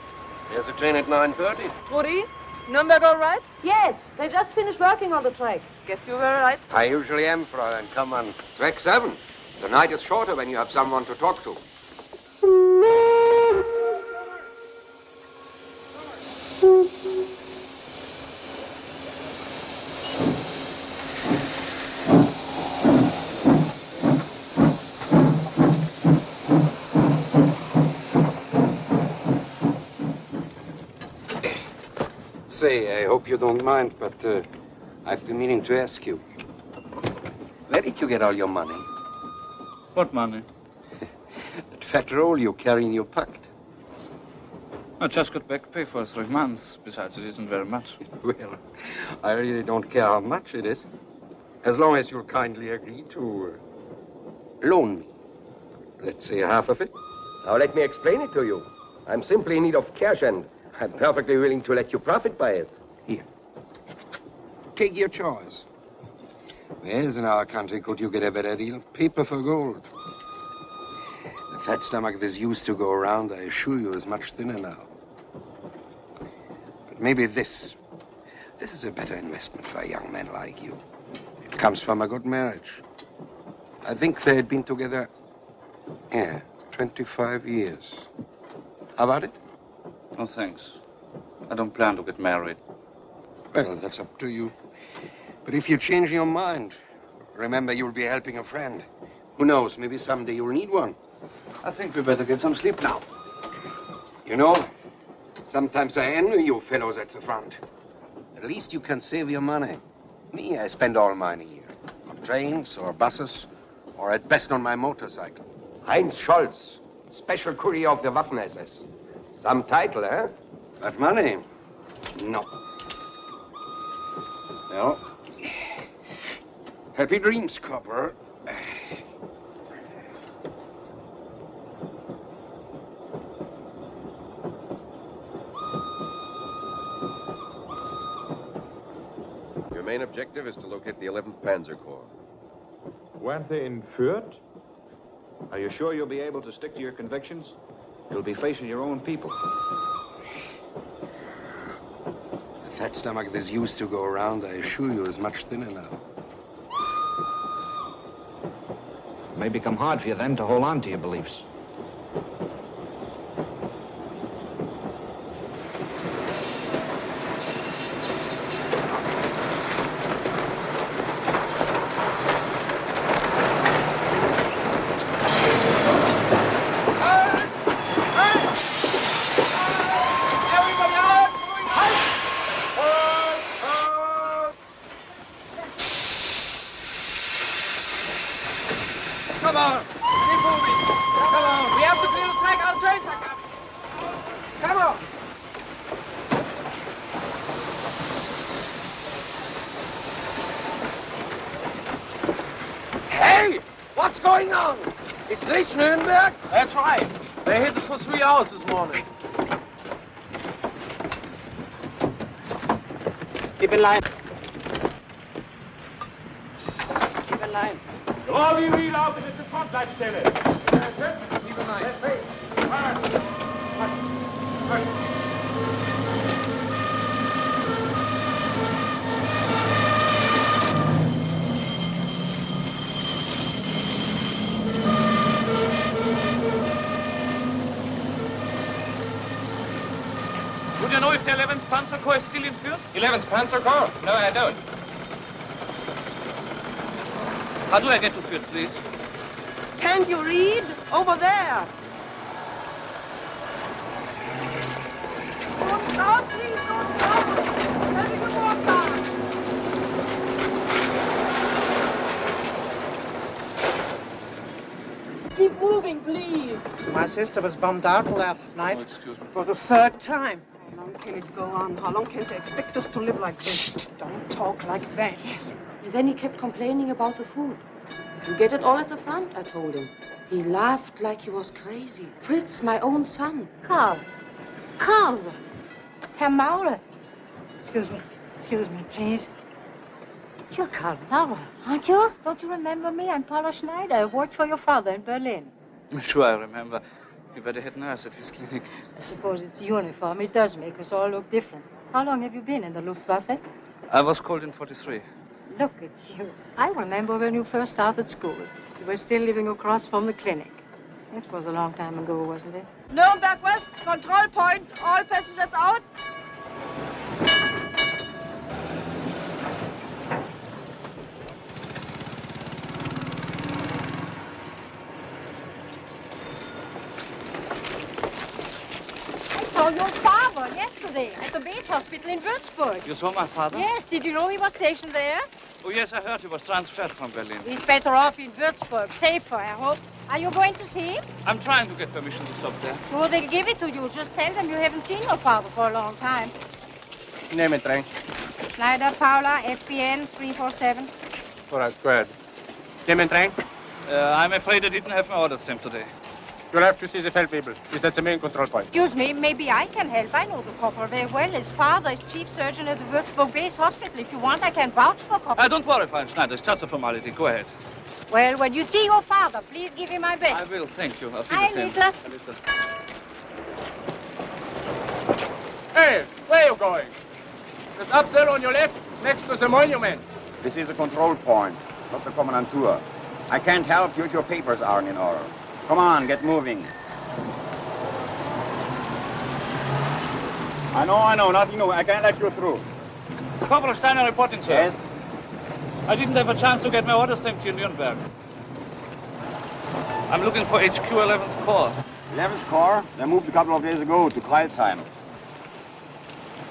There's a train at 9:30. Rudi, Nuremberg all right? Yes, they just finished working on the track. Guess you were right. I usually am, Fräulein. Come on. Track 7. The night is shorter when you have someone to talk to. Say, I hope you don't mind, but I've been meaning to ask you. Where did you get all your money? What money? That fat roll you carry in your pocket. I just got back pay for 3 months. Besides, it isn't very much. Well, I really don't care how much it is. As long as you'll kindly agree to loan me. Let's say half of it. Now let me explain it to you. I'm simply in need of cash and I'm perfectly willing to let you profit by it. Here. Take your choice. Where else in our country could you get a better deal? Paper for gold. The fat stomach that's used to go around, I assure you, is much thinner now. But maybe this is a better investment for a young man like you. It comes from a good marriage. I think they had been together, 25 years. How about it? No, thanks. I don't plan to get married. Well, that's up to you. But if you change your mind, remember you'll be helping a friend. Who knows, maybe someday you'll need one. I think we better get some sleep now. You know, sometimes I envy you fellows at the front. At least you can save your money. Me, I spend all mine here. On trains or buses, or at best on my motorcycle. Heinz Scholz, Special Courier of the Waffen-SS. Some title, eh? But money? No. Well, happy dreams, Corporal. Your main objective is to locate the 11th Panzer Corps. Weren't they in Fürth? Are you sure you'll be able to stick to your convictions? You'll be facing your own people. The fat stomach that's used to go around, I assure you, is much thinner now. It may become hard for you then to hold on to your beliefs. Come on! Keep moving! Come on! We have to clear the track. Our trains are coming! Come on! Hey! What's going on? Is this Nuremberg? That's right. They hit us for 3 hours this morning. Keep in line. Keep in line. All you need out is the Frontleitstelle. Keep in line. you know if the 11th Panzer Corps is still in Fürth? 11th Panzer Corps? No, I don't. How do I get to Fürth, please? Can't you read? Over there. Don't go, please, don't go. Let me walk on. Keep moving, please. My sister was bombed out last night. Oh, excuse me. For the third time. How long can it go on? How long can they expect us to live like this? Don't talk like that. Yes. And then he kept complaining about the food. You get it all at the front, I told him. He laughed like he was crazy. Fritz, my own son. Karl. Karl. Herr Maurer. Excuse me, please. You're Karl Maurer, aren't you? Don't you remember me? I'm Paula Schneider. I worked for your father in Berlin. Sure, I remember. You were the head nurse at his clinic. I suppose it's uniform. It does make us all look different. How long have you been in the Luftwaffe? I was called in 43. Look at you. I remember when you first started school. You were still living across from the clinic. It was a long time ago, wasn't it? Nürnberg West, control point. All passengers out. I saw your father yesterday at the base hospital in Würzburg. You saw my father? Yes, did you know he was stationed there? Oh, yes, I heard he was transferred from Berlin. He's better off in Würzburg, safer, I hope. Are you going to see him? I'm trying to get permission to stop there. Sure, they'll give it to you. Just tell them you haven't seen your father for a long time. Name it, Frank. Schneider Paula, FPN 347. All right, go ahead. Name and rank? I'm afraid I didn't have my order stamp today. You'll have to see the Feldwebel. He's at the main control point. Excuse me, maybe I can help. I know the corporal very well. His father is chief surgeon at the Würzburg base hospital. If you want, I can vouch for corporal. Don't worry, Fine Schneider. It's just a formality. Go ahead. Well, when you see your father, please give him my best. I will, thank you. I'll see Hi, you soon. Lisa. Hey, where are you going? It's up there on your left, next to the monument. This is a control point, not the Kommandantur. I can't help you if your papers aren't in order. Come on, get moving. I know, nothing new. I can't let you through. Corporal Steiner reporting, sir. Yes? I didn't have a chance to get my order stamped here in Nürnberg. I'm looking for HQ 11th Corps. 11th Corps? They moved a couple of days ago to Kreilsheim.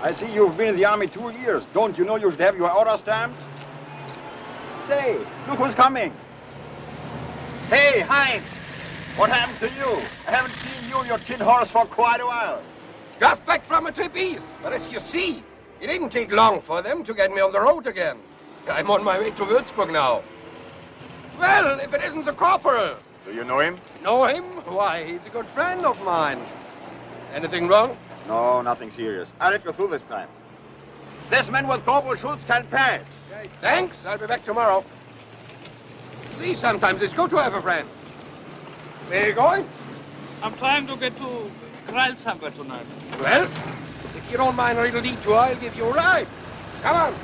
I see you've been in the army 2 years. Don't you know you should have your order stamped? Say, look who's coming. Hey, Heinz! What happened to you? I haven't seen you and your tin horse for quite a while. Just back from a trip east, but as you see, it didn't take long for them to get me on the road again. I'm on my way to Würzburg now. Well, if it isn't the corporal. Do you know him? Know him? Why, he's a good friend of mine. Anything wrong? No, nothing serious. I'll let you through this time. This man with Corporal Schultz can pass. Thanks, I'll be back tomorrow. See, sometimes it's good to have a friend. Where are you going? I'm trying to get to Kreilsheim tonight. Well, if you don't mind a little detour, I'll give you a ride. Come on.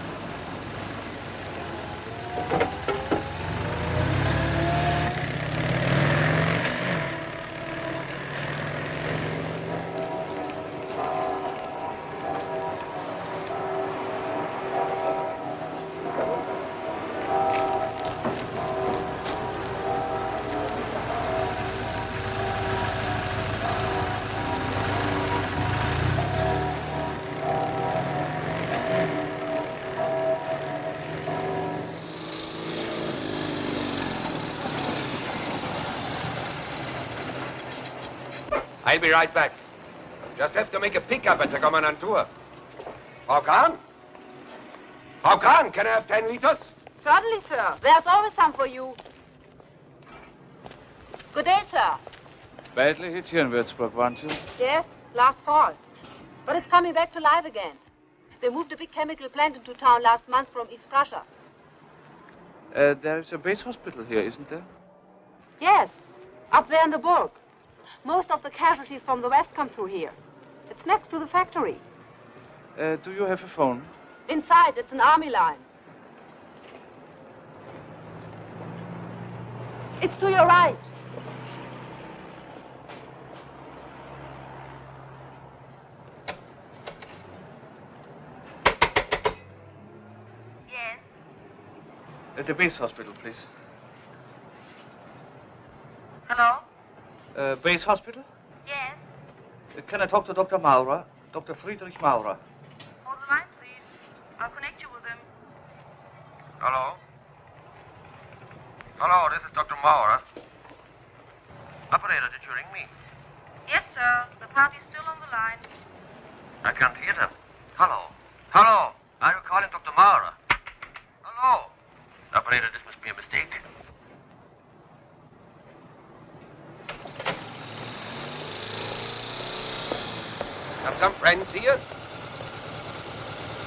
I'll be right back. Just have to make a pickup at the Kommandantur. Hakan? Hakan, can I have 10 liters? Certainly, sir. There's always some for you. Good day, sir. Badly hit here in Würzburg, weren't you? Yes, last fall. But it's coming back to life again. They moved a big chemical plant into town last month from East Prussia. There is a base hospital here, isn't there? Yes, up there in the Burg. Most of the casualties from the west come through here. It's next to the factory. Do you have a phone? Inside, it's an army line. It's to your right. At the base hospital, please. Hello? Base hospital? Yes. Can I talk to Dr. Maurer? Dr. Friedrich Maurer. Hold the line, please. I'll connect you with him. Hello? Hello, this is Dr. Maurer. Operator, did you ring me? Yes, sir. The party's still on the line. I can't hear them. Hello? Hello? Are you calling Dr. Maurer? Hello? Operator, this must be a mistake. Have some friends here?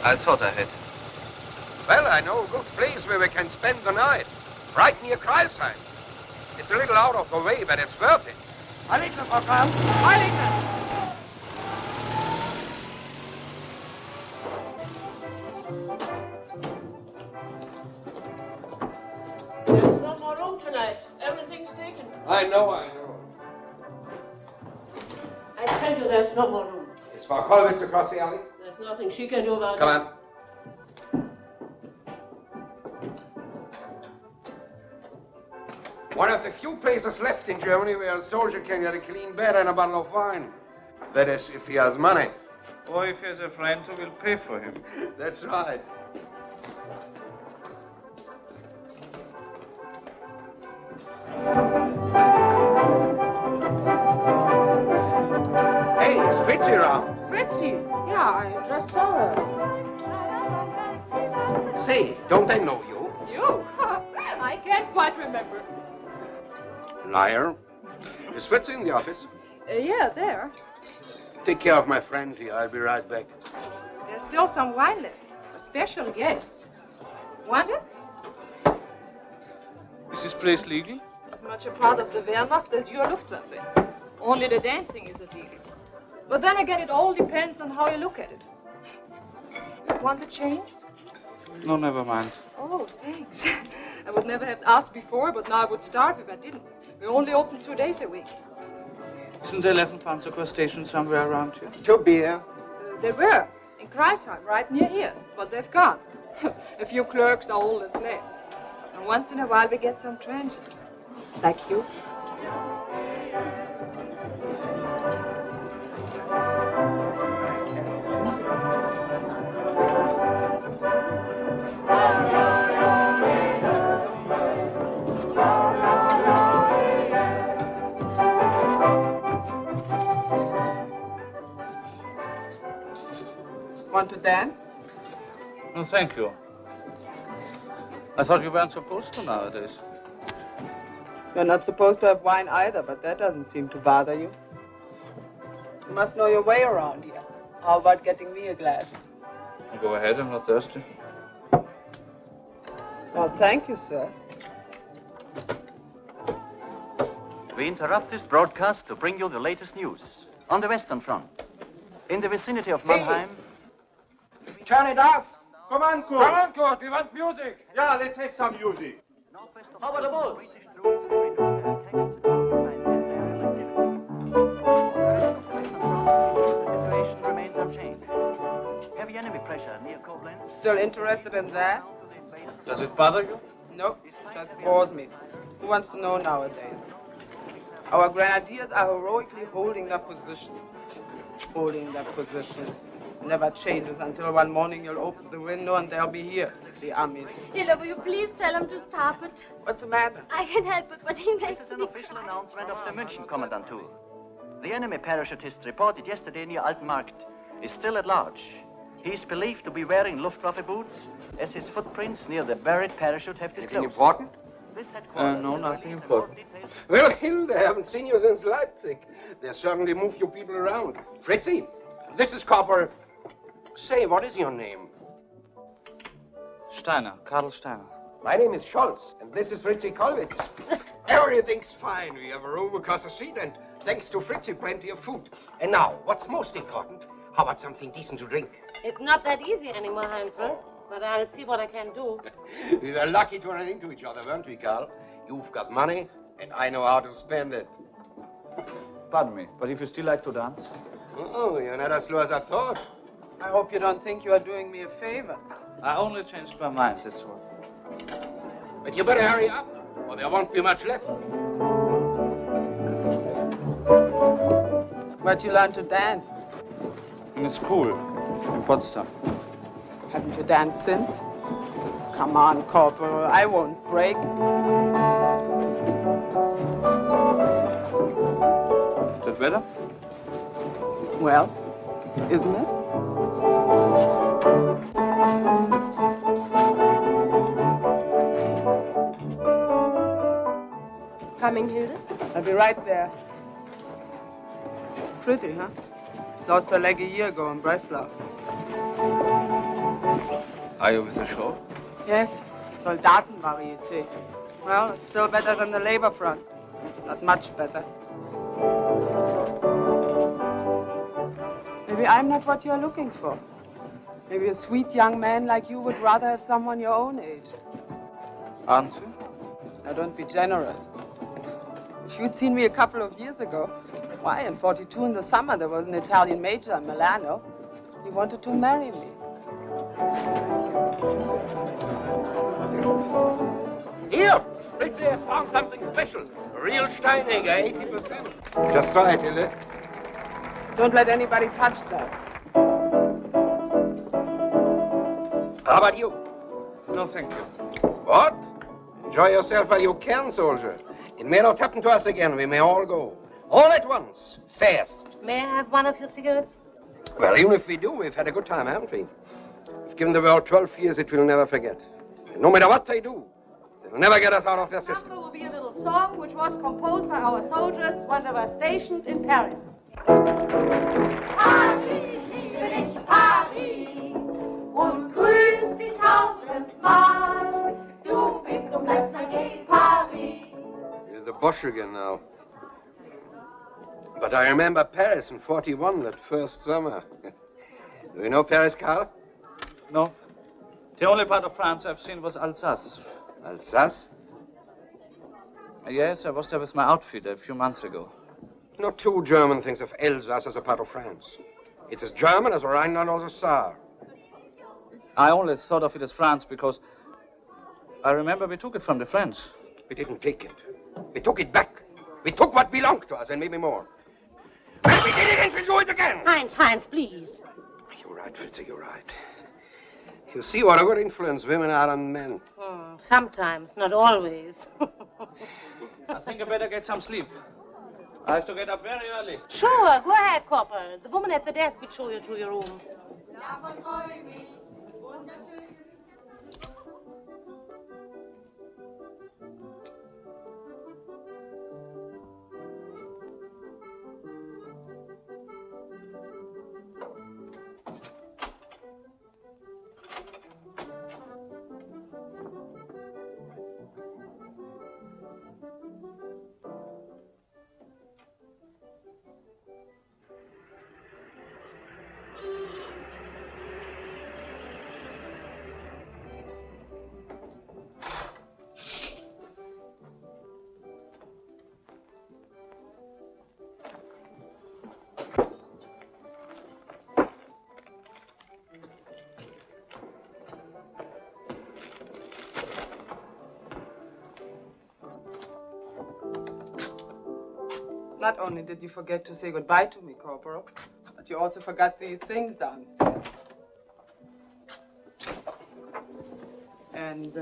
I thought I had. Well, I know a good place where we can spend the night. Right near Kreilsheim. It's a little out of the way, but it's worth it. Heiligner, Frau Karl. Heiligner. There's no more room tonight. Everything's taken. I know. I tell you there's no more room. Is Frau Kollwitz across the alley? There's nothing she can do about it. Come on. One of the few places left in Germany where a soldier can get a clean bed and a bottle of wine. That is, if he has money. Or if he has a friend who will pay for him. That's right. Hey, is Fritzi around? Fritzi? Yeah, I just saw her. Say, don't I know you? You? I can't quite remember. Liar. Is Fritzi in the office? Yeah, there. Take care of my friend here. I'll be right back. There's still some wine left. A special guest. Want it? Is this place legal? It's as much a part of the Wehrmacht as your Luftwaffe. Only the dancing is illegal. But then again, it all depends on how you look at it. Want the change? No, never mind. Oh, thanks. I would never have asked before, but now I would starve if I didn't. We only open 2 days a week. Isn't the 11th Panzer Corps stationed somewhere around here? To beer. They were in Kreisheim, right near here, but they've gone. A few clerks are old and late. And once in a while we get some transients. Like you. Want to dance? No, thank you. I thought you weren't supposed to nowadays. You're not supposed to have wine either, but that doesn't seem to bother you. You must know your way around here. How about getting me a glass? Go ahead, I'm not thirsty. Well, thank you, sir. We interrupt this broadcast to bring you the latest news on the Western Front. In the vicinity of Mannheim... Turn it off! Come on, Kurt! Come on, Kurt, we want music! Yeah, let's have some music. How about the bulls? The situation remains unchanged. Heavy enemy pressure near Koblenz. Still interested in that? Does it bother you? Nope, just bores me. Who wants to know nowadays? Our grenadiers are heroically holding their positions. Holding their positions. Never changes until one morning you'll open the window and they'll be here, the armies. Hilla, will you please tell him to stop it? What's the matter? I can't help it, but he makes This is an me official cry. announcement of the München Kommandantur. The enemy parachutist reported yesterday near Altenmarkt is still at large. He is believed to be wearing Luftwaffe boots, as his footprints near the buried parachute have disclosed. Anything important? This headquarters No, nothing important. Well, Hilde, I haven't seen you since Leipzig. They certainly moved you people around. Fritzi, this is Corporal... Say, what is your name? Steiner, Karl Steiner. My name is Scholz, and this is Fritzi Kollwitz. Everything's fine. We have a room across the street, and thanks to Fritzi, plenty of food. And now, what's most important? How about something decent to drink? It's not that easy anymore, Hansel. But I'll see what I can do. We were lucky to run into each other, weren't we, Karl? You've got money, and I know how to spend it. Pardon me, but if you still like to dance? Oh, you're not as slow as I thought. I hope you don't think you are doing me a favor. I only changed my mind, that's all. But you better hurry up, or there won't be much left. Where'd you learn to dance? In a school in Potsdam. Haven't you danced since? Come on, Corporal, I won't break. Is that better? Well, isn't it? Coming, Hilde? I'll be right there. Pretty, huh? Lost her leg a year ago in Breslau. Are you with the show? Yes, Soldatenvarieté. Well, it's still better than the Labor Front. Not much better. Maybe I'm not what you're looking for. Maybe a sweet young man like you would rather have someone your own age. Aren't you? Now, don't be generous. If you'd seen me a couple of years ago, why, in '42 in the summer, there was an Italian major in Milano. He wanted to marry me. Here, Fritzi has found something special. A real Steinegger, 80%. Just try it, Hilde. Don't let anybody touch that. How about you? No, thank you. What? Enjoy yourself while you can, soldier. It may not happen to us again. We may all go. All at once. Fast. May I have one of your cigarettes? Well, even if we do, we've had a good time, haven't we? We've given the world 12 years it will never forget. And no matter what they do, they'll never get us out of their system. Number will be a little song which was composed by our soldiers when they were stationed in Paris. Paris, ich liebe dich, Paris, und grüß dich tausendmal. Du bist und bleibst mein Gay Paris. You're the Bosch again now. But I remember Paris in '41, that first summer. Do you know Paris, Karl? No. The only part of France I've seen was Alsace. Alsace? Yes, I was there with my outfit a few months ago. No two German thinks of Alsace as a part of France. It's as German as Rhineland or the Saar. I only thought of it as France because I remember we took it from the French. We didn't take it. We took it back. We took what belonged to us and maybe more. And we did it and we'll do it again. Heinz, please. You're right, Fritzi, you're right. You see what a good influence women are on men. Sometimes, not always. I think I better get some sleep. I have to get up very early. Sure, go ahead, Corporal. The woman at the desk will show you to your room. Not only did you forget to say goodbye to me, Corporal, but you also forgot the things downstairs. And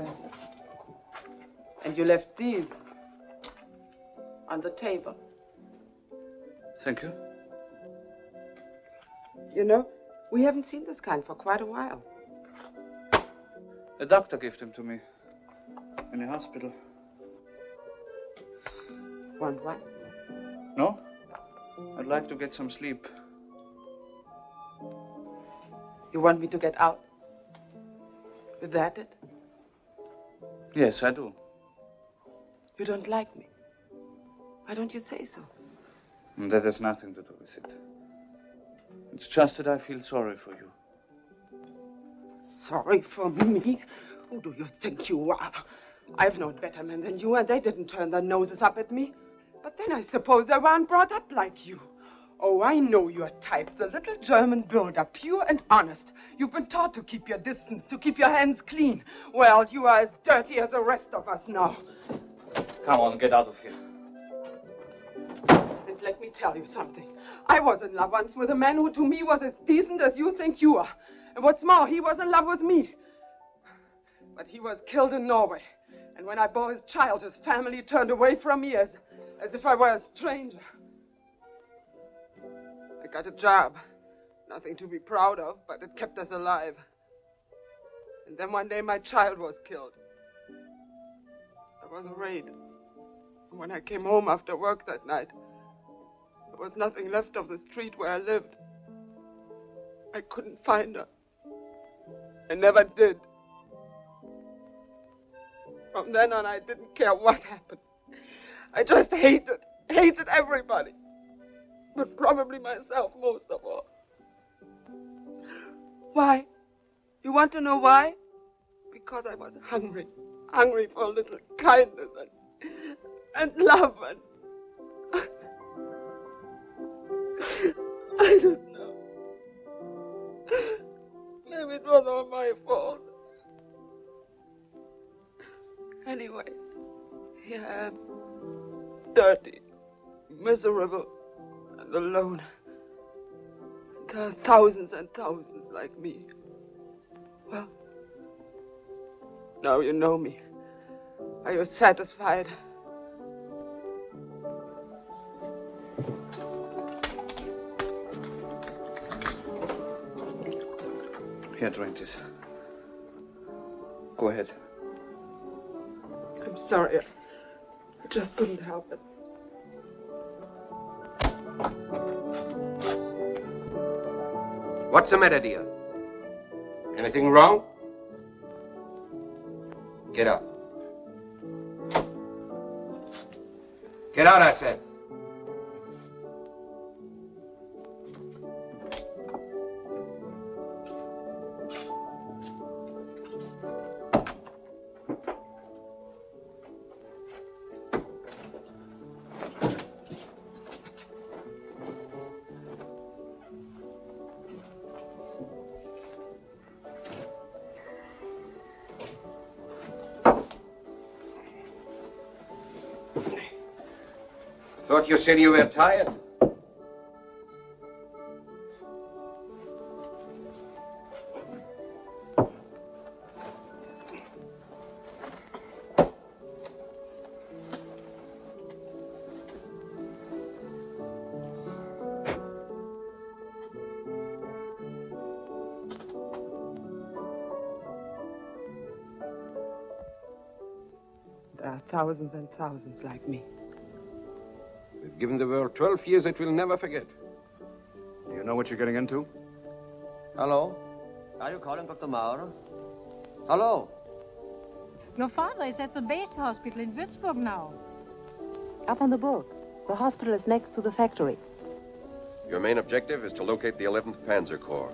you left these on the table. Thank you. You know, we haven't seen this kind for quite a while. A doctor gave them to me in the hospital. Want one? No? I'd like to get some sleep. You want me to get out? Is that it? Yes, I do. You don't like me. Why don't you say so? And that has nothing to do with it. It's just that I feel sorry for you. Sorry for me? Who do you think you are? I've known better men than you, and they didn't turn their noses up at me. But then I suppose they weren't brought up like you. Oh, I know your type. The little German builder, pure and honest. You've been taught to keep your distance, to keep your hands clean. Well, you are as dirty as the rest of us now. Come on, get out of here. And let me tell you something. I was in love once with a man who to me was as decent as you think you are. And what's more, he was in love with me. But he was killed in Norway. And when I bore his child, his family turned away from me as if I were a stranger. I got a job. Nothing to be proud of, but it kept us alive. And then one day my child was killed. There was a raid. And when I came home after work that night, there was nothing left of the street where I lived. I couldn't find her. I never did. From then on, I didn't care what happened. I just hated everybody. But probably myself most of all. Why? You want to know why? Because I was hungry. Hungry for a little kindness and love and... I don't know. Maybe it was all my fault. Anyway, here I am. Dirty, miserable, and alone. There are thousands and thousands like me. Well, now you know me. Are you satisfied? Here, drink this. Go ahead. I'm sorry. I just couldn't help it. What's the matter, dear? Anything wrong? Get up. Get out, I said. Thought you said you were tired. There are thousands and thousands like me. We've given the world 12 years it will never forget. Do you know what you're getting into? Hello? Are you calling Dr. Maurer? Hello? Your father is at the base hospital in Würzburg now. Up on the book. The hospital is next to the factory. Your main objective is to locate the 11th Panzer Corps.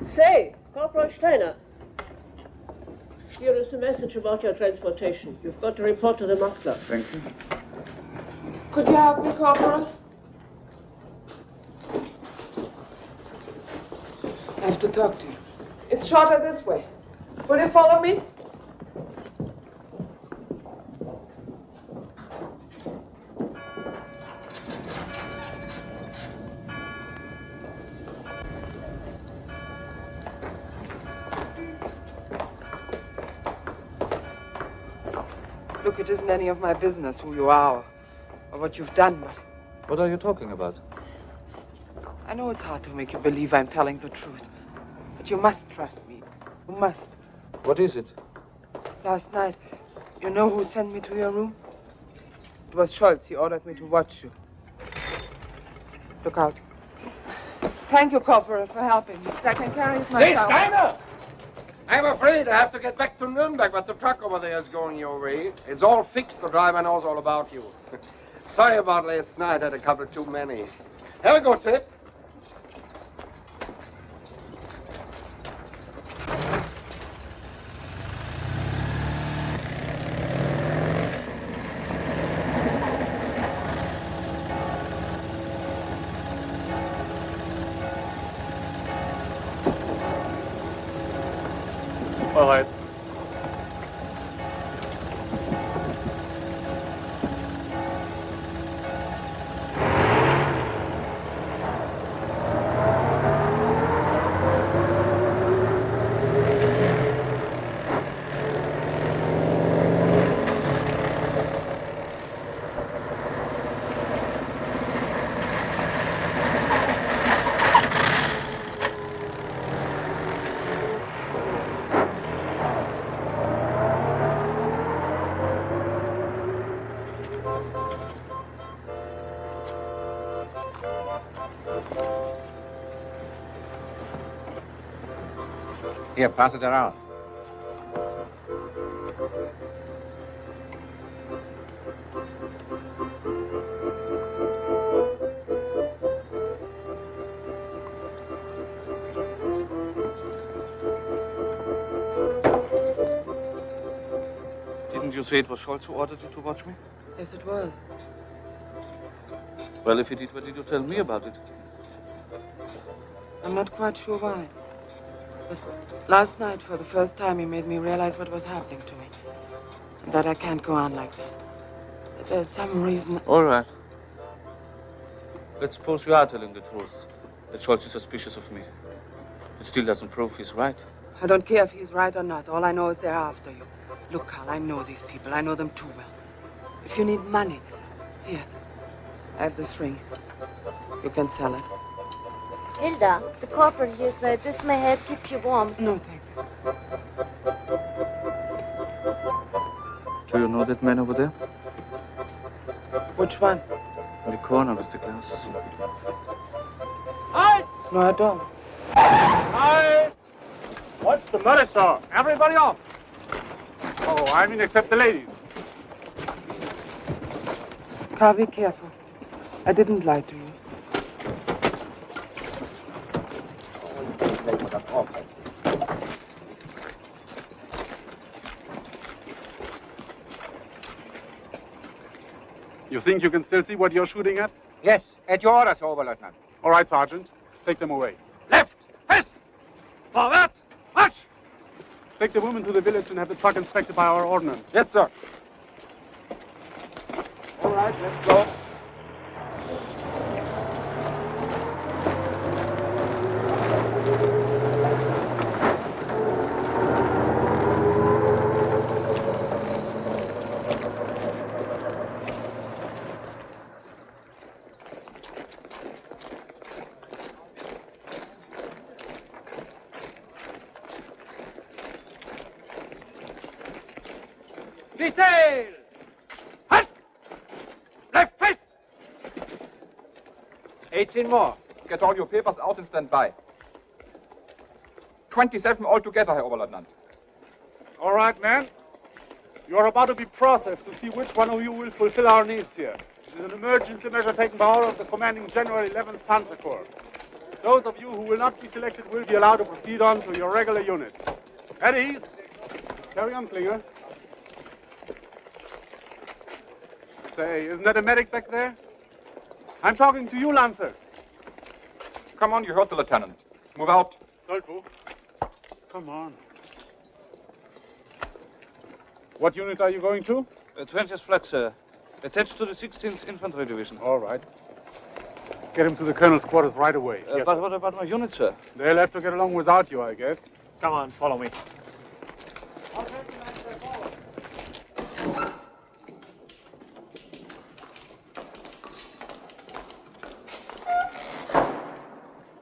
Say, Corporal Steiner. Here is a message about your transportation. You've got to report to the Marktplatz. Thank you. Could you help me, Corporal? I have to talk to you. It's shorter this way. Will you follow me? Look, it isn't any of my business who you are or what you've done, but... What are you talking about? I know it's hard to make you believe I'm telling the truth, but you must trust me. You must. What is it? Last night, you know who sent me to your room? It was Schultz. He ordered me to watch you. Look out. Thank you, Corporal, for helping me. I can carry it Hey, myself. Steiner! I'm afraid I have to get back to Nuremberg, but the truck over there is going your way. It's all fixed. The driver knows all about you. Sorry about last night. I had a couple too many. Have a good trip. All right. Here, pass it around. Didn't you say it was Scholz who ordered you to watch me? Yes, it was. Well, if he did, what did you tell me about it? I'm not quite sure why. But last night, for the first time, he made me realize what was happening to me. And that I can't go on like this. That there's some reason... All right. Let's suppose you are telling the truth. That Scholz is suspicious of me. It still doesn't prove he's right. I don't care if he's right or not. All I know is they're after you. Look, Carl, I know these people. I know them too well. If you need money, here, I have this ring. You can sell it. Hilda, the corporal here said this may help keep you warm. No, thank you. Do you know that man over there? Which one? In the corner with the glasses. Halt! No, I don't. Halt! What's the matter, sir? Everybody off. Oh, I mean except the ladies. Carl, be careful. I didn't lie to you. You think you can still see what you're shooting at? Yes, at your orders, Oberleutnant. All right, Sergeant. Take them away. Left! Fist! Forward! March! Take the women to the village and have the truck inspected by our ordnance. Yes, sir. All right, let's go. Detail! Halt! Left face! 18 more. Get all your papers out and stand by. 27 altogether, Herr Oberleutnant. All right, man. You are about to be processed to see which one of you will fulfill our needs here. It is an emergency measure taken by order of the commanding general 11th Panzer Corps. Those of you who will not be selected will be allowed to proceed on to your regular units. At ease. Carry on, Klinger. Say, isn't that a medic back there? I'm talking to you, Lancer. Come on, you heard the lieutenant. Move out. Solpo. Come on. What unit are you going to? 20th Flak, sir. Attached to the 16th Infantry Division. All right. Get him to the colonel's quarters right away. Yes, but what about my unit, sir? They'll have to get along without you, I guess. Come on, follow me.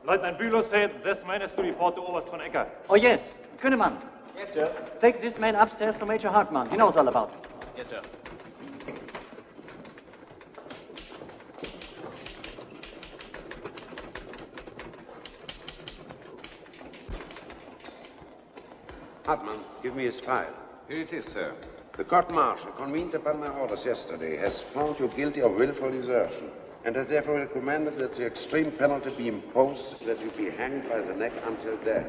Lieutenant Bülow said this man is to report to Oberst von Ecker. Oh, yes. Kühnemann. Yes, sir. Take this man upstairs to Major Hartmann. He knows all about it. Yes, sir. Hartmann, give me his file. Here it is, sir. The court-martial, convened upon my orders yesterday, has found you guilty of willful desertion and has therefore recommended that the extreme penalty be imposed, that you be hanged by the neck until death.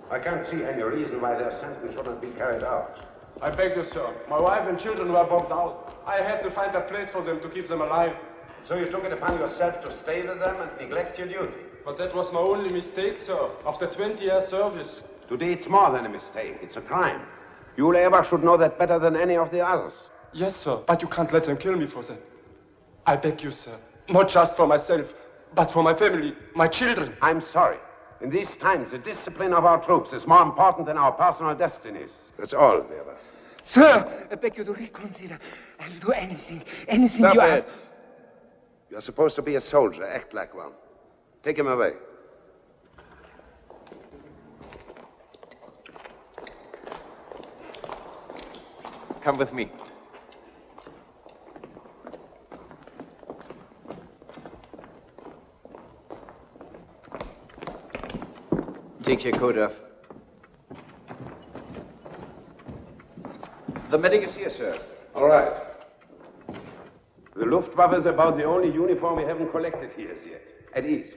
I can't see any reason why their sentence should not be carried out. I beg you, sir. My wife and children were bombed out. I had to find a place for them to keep them alive. So you took it upon yourself to stay with them and neglect your duty? But that was my only mistake, sir. After 20 years service, Today it's more than a mistake. It's a crime. You Labour should know that better than any of the others. Yes, sir, but you can't let them kill me for that. I beg you, sir. Not just for myself, but for my family, my children. I'm sorry. In these times, the discipline of our troops is more important than our personal destinies. That's all, Weber. Sir, I beg you to reconsider. I will do anything Stop you it. ask. You're supposed to be a soldier. Act like one. Take him away. Come with me. Take your coat off. The medic is here, sir. All right. The Luftwaffe is about the only uniform we haven't collected here as yet. At ease.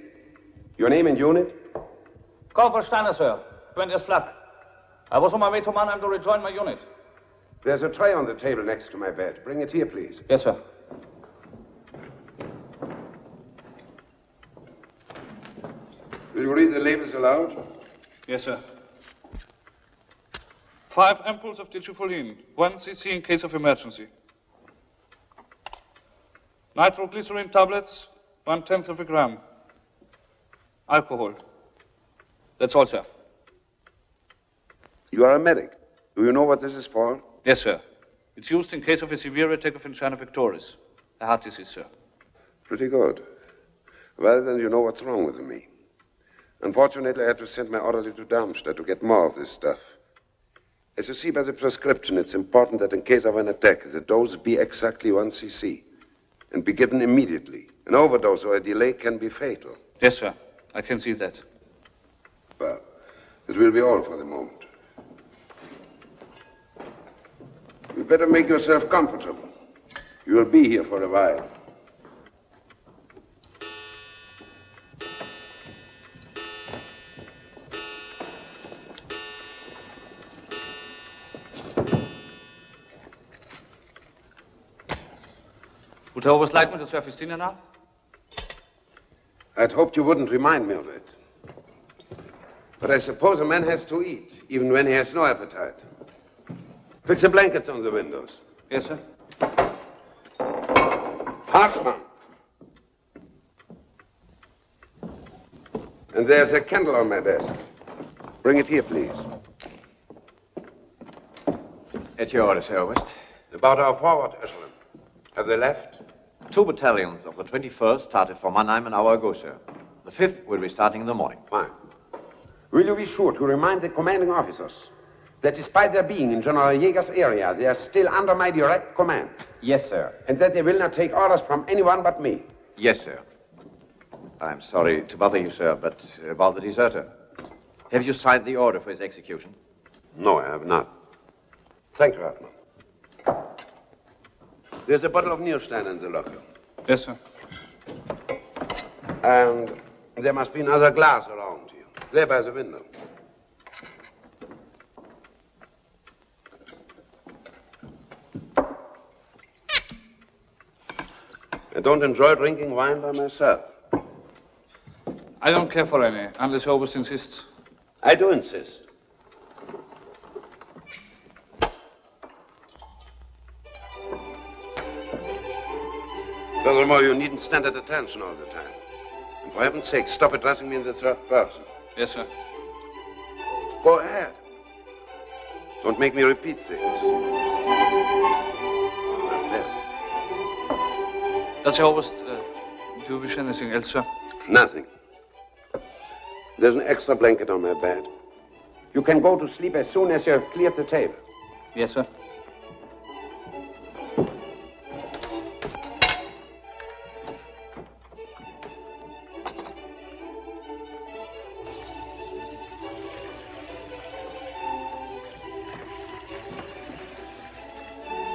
Your name and unit? Corporal Steiner, sir. 20th Flak. I was on my way to Mannheim to rejoin my unit. There's a tray on the table next to my bed. Bring it here, please. Yes, sir. Will you read the labels aloud? Yes, sir. 5 ampoules of digifolin, 1 cc in case of emergency. Nitroglycerin tablets, 1/10 of a gram. Alcohol. That's all, sir. You are a medic. Do you know what this is for? Yes, sir. It's used in case of a severe attack of angina pectoris, a heart disease, sir. Pretty good. Well, then you know what's wrong with me. Unfortunately, I had to send my orderly to Darmstadt to get more of this stuff. As you see by the prescription, it's important that in case of an attack, the dose be exactly 1 cc and be given immediately. An overdose or a delay can be fatal. Yes, sir. I can see that. Well, it will be all for the moment. You better make yourself comfortable. You will be here for a while. Would you always like me to serve his dinner now? I'd hoped you wouldn't remind me of it. But I suppose a man has to eat, even when he has no appetite. Fix the blankets on the windows. Yes, sir. Hartmann. And there's a candle on my desk. Bring it here, please. At your orders, Herr Oberst. About our forward echelon. Have they left? 2 battalions of the 21st started from Mannheim an hour ago, sir. The 5th will be starting in the morning. Fine. Will you be sure to remind the commanding officers that despite their being in General Jäger's area, they are still under my direct command? Yes, sir. And that they will not take orders from anyone but me? Yes, sir. I'm sorry to bother you, sir, but about the deserter. Have you signed the order for his execution? No, I have not. Thank you, Hartmann. There's a bottle of Nierstein in the locker. Yes, sir. And there must be another glass around here. There by the window. I don't enjoy drinking wine by myself. I don't care for any, unless Oberst insists. I do insist. Furthermore, you needn't stand at attention all the time. And for heaven's sake, stop addressing me in the third person. Yes, sir. Go ahead. Don't make me repeat things. Does Herr Oberst, do you wish anything else, sir? Nothing. There's an extra blanket on my bed. You can go to sleep as soon as you have cleared the table. Yes, sir.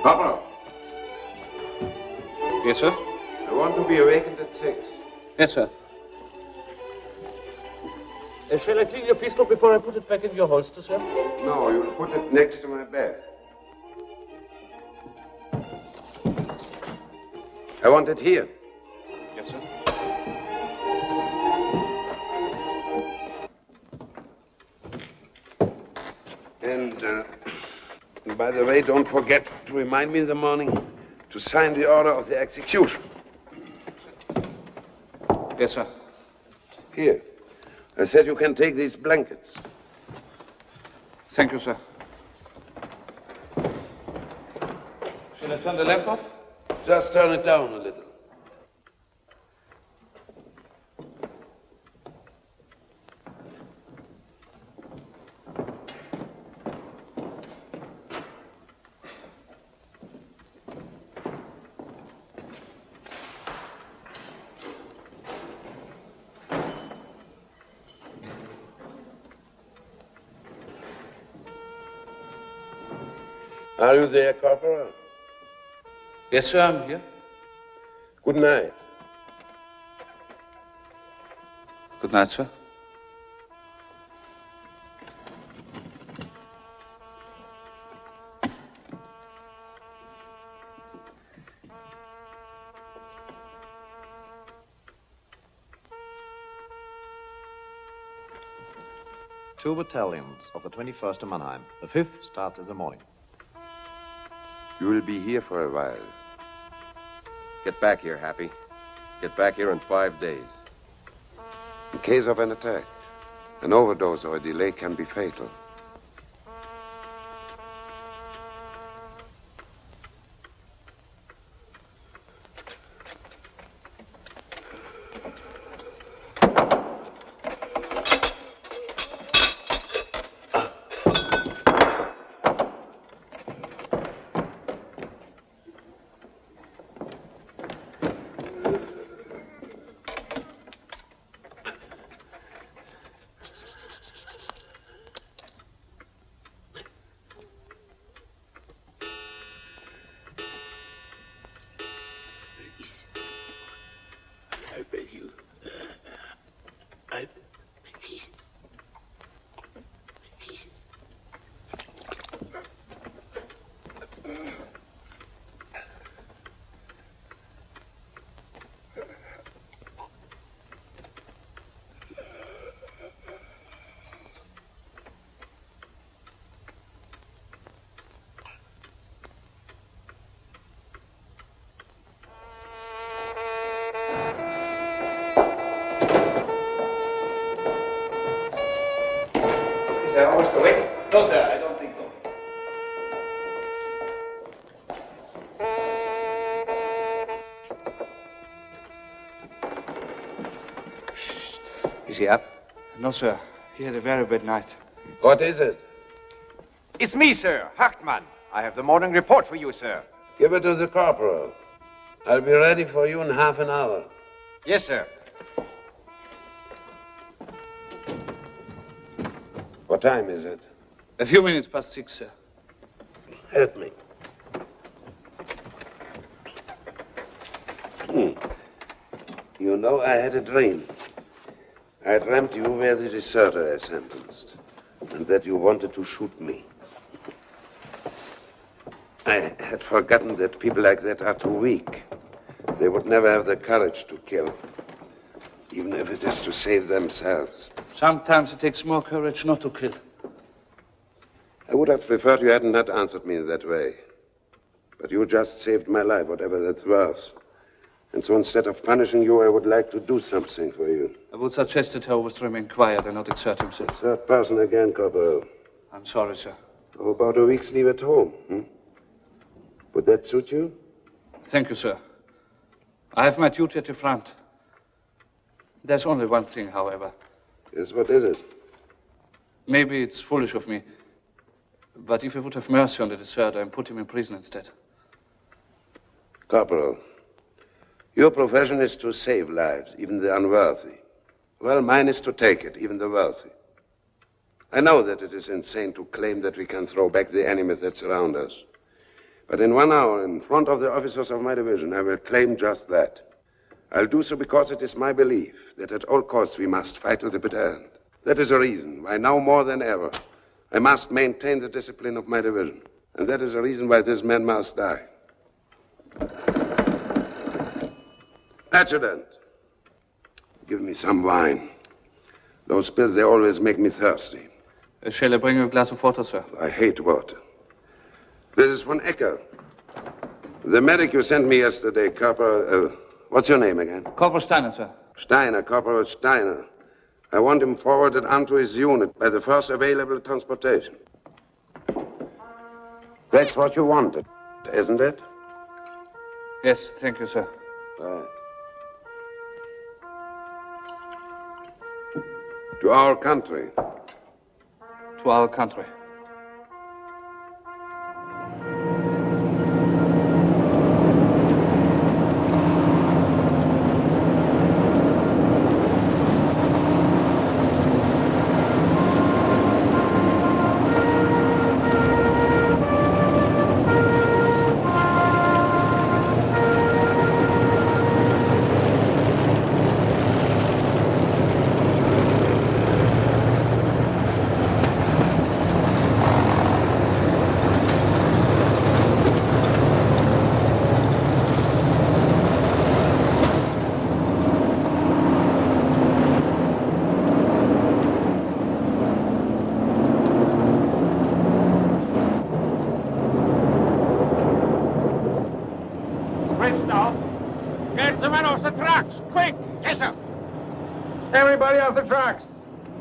Papa. Yes, sir. I want to be awakened at 6. Yes, sir. Shall I clean your pistol before I put it back in your holster, sir? No, you'll put it next to my bed. I want it here. Yes, sir. And by the way, don't forget to remind me in the morning to sign the order of the execution. Yes, sir. Here. I said you can take these blankets. Thank you, sir. Shall I turn the lamp off? Just turn it down a little. Are you there, Corporal? Yes, sir, I'm here. Good night. Good night, sir. Two battalions of the 21st of Mannheim. The 5th starts in the morning. You will be here for a while. Get back here, Happy. Get back here in 5 days. In case of an attack, an overdose or a delay can be fatal. I beg you. Jesus. Jesus. Is there always the waiting? No, sir, I don't think so. Is he up? No, sir. He had a very bad night. What is it? It's me, sir, Hartmann. I have the morning report for you, sir. Give it to the corporal. I'll be ready for you in half an hour. Yes, sir. What time is it? A few minutes past 6, sir. Help me. You know, I had a dream. I dreamt you were the deserter I sentenced, and that you wanted to shoot me. I had forgotten that people like that are too weak. They would never have the courage to kill, even if it is to save themselves. Sometimes it takes more courage not to kill. I would have preferred you hadn't not answered me in that way. But you just saved my life, whatever that's worth. And so instead of punishing you, I would like to do something for you. I would suggest that he always remain quiet and not exert himself. Third person again, Corporal. I'm sorry, sir. How about a week's leave at home? Would that suit you? Thank you, sir. I have my duty at the front. There's only one thing, however. Yes, what is it? Maybe it's foolish of me, but if I would have mercy on the deserter and put him in prison instead. Corporal, your profession is to save lives, even the unworthy. Well, mine is to take it, even the worthy. I know that it is insane to claim that we can throw back the enemy that surround us. But in 1 hour, in front of the officers of my division, I will claim just that. I'll do so because it is my belief that at all costs we must fight to the bitter end. That is a reason why now more than ever I must maintain the discipline of my division. And that is a reason why this man must die. Adjutant, give me some wine. Those pills, they always make me thirsty. Shall I bring you a glass of water, sir? I hate water. This is von Ecker. The medic you sent me yesterday, Corporal... what's your name again? Corporal Steiner, sir. Steiner, Corporal Steiner. I want him forwarded onto his unit by the first available transportation. That's what you wanted, isn't it? Yes, thank you, sir. Right. To our country. To our country. Everybody off the tracks.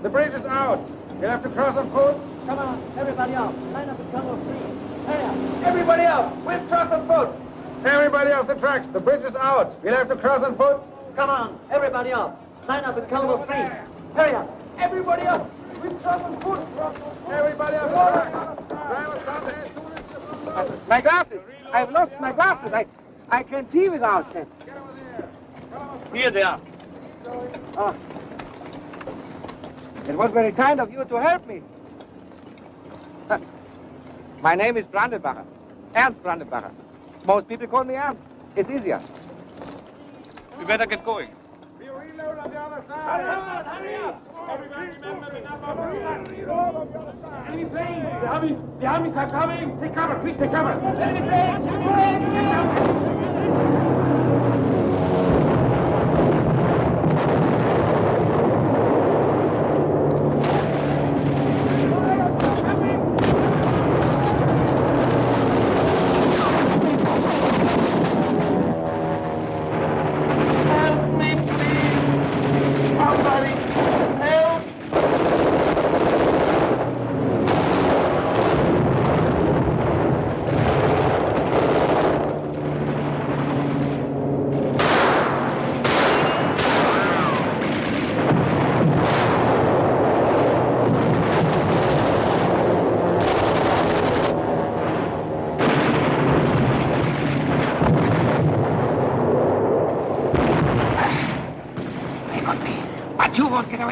The bridge is out. You'll have to cross on foot. Come on, everybody out. Line up and come on free. Hurry up. Everybody out. We'll cross on foot. Everybody off the tracks. The bridge is out. You'll have to cross on foot. Come on, everybody out. Line up and come on free. Hurry up. Everybody up. We'll cross on foot. Everybody off the tracks. Driver, stop there. My glasses. I've lost my glasses. I can't see without them. Here they are. Oh. It was very kind of you to help me. My name is Brandenbacher. Ernst Brandenbacher. Most people call me Ernst. It's easier. We better get going. We reload on the other side. Hurry up. Everybody remember the number of the enemy planes. The armies are coming. Take cover. Quick, take cover. Enemy planes.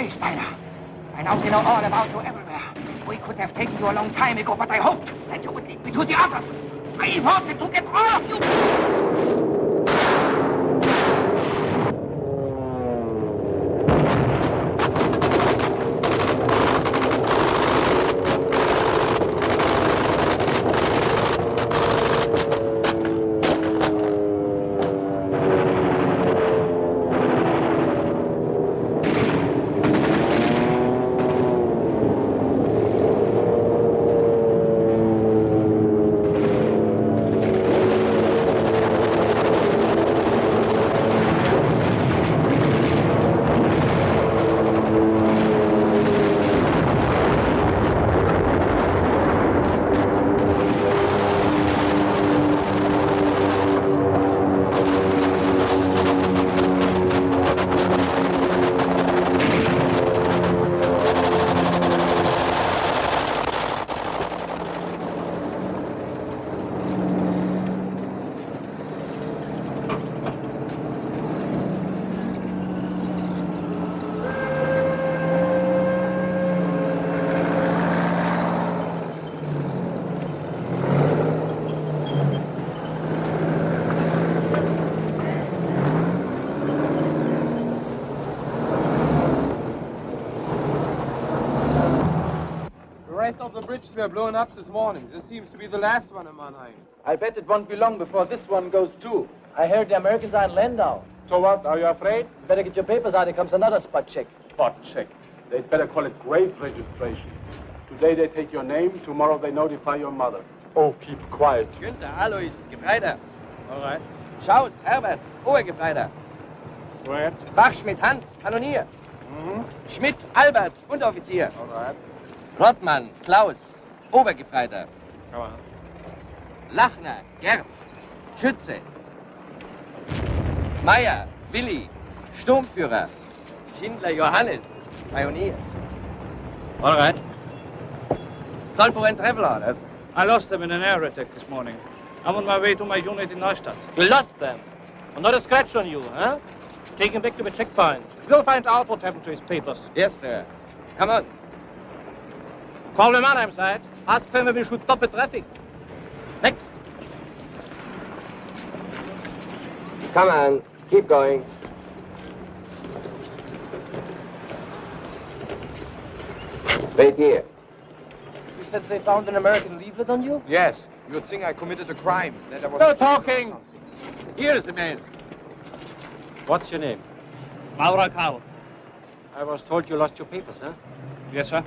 Steiner. I now know all about you everywhere. We could have taken you a long time ago, but I hoped that you would lead me to the others. I wanted to get all of you. Of the bridges were blown up this morning. This seems to be the last one in Mannheim. I bet it won't be long before this one goes too. I heard the Americans are in Landau. So what? Are you afraid? Better get your papers out. Here comes another spot check. Spot check. They'd better call it grave registration. Today they take your name, tomorrow they notify your mother. Oh, keep quiet. Günther, Alois, Gebreiter. All right. Schaus, Herbert, Obergebreiter. Right. Bachschmidt, Hans, Kanonier. Schmidt, Albert, Unteroffizier. All right. Rottmann, Klaus, Obergebreiter. Come on. Lachner, Gerd, Schütze. Meier, Willi, Sturmführer. Schindler, Johannes, Pionier. All right. Solpo and travel orders. I lost them in an air attack this morning. I'm on my way to my unit in Neustadt. You lost them? And not a scratch on you, huh? Take him back to the checkpoint. We'll find out what happened to his papers. Yes, sir. Come on. Call the Mannheim side. Ask them if we should stop the traffic. Next. Come on. Keep going. Wait here. You said they found an American leaflet on you? Yes. You'd think I committed a crime. That I was... No talking. Here is the man. What's your name? Maurer Karl. I was told you lost your papers, huh? Yes, sir.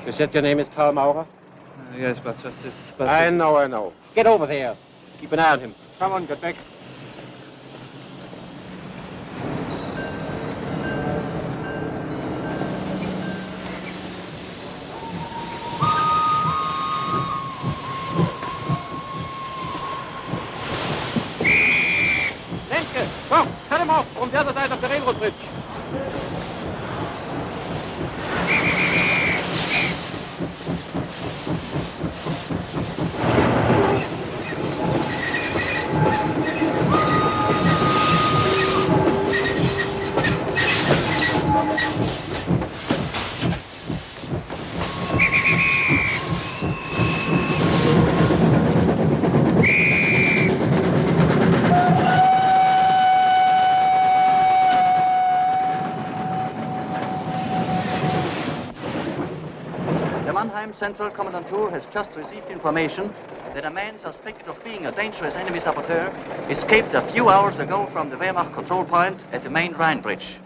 You said your name is Karl Maurer? Yes, but just this... I know. Get over there. Keep an eye on him. Come on, get back. Lenke, komm, cut him off from the other side of the railroad bridge. Central Kommandantur has just received information that a man suspected of being a dangerous enemy saboteur escaped a few hours ago from the Wehrmacht control point at the main Rhine bridge.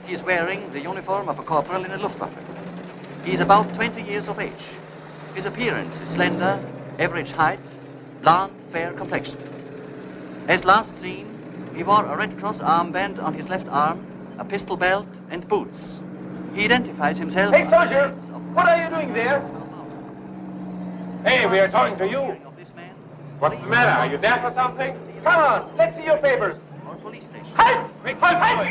He is wearing the uniform of a corporal in the Luftwaffe. He is about 20 years of age. His appearance is slender, average height, blonde, fair complexion. As last seen, he wore a Red Cross armband on his left arm, a pistol belt, and boots. He identifies himself... Hey, soldier! What are you doing there? Hey, we are talking to you. What's the matter? Are you there for something? Come on, let's see your papers. Or police station. Halt! Quick, Halt!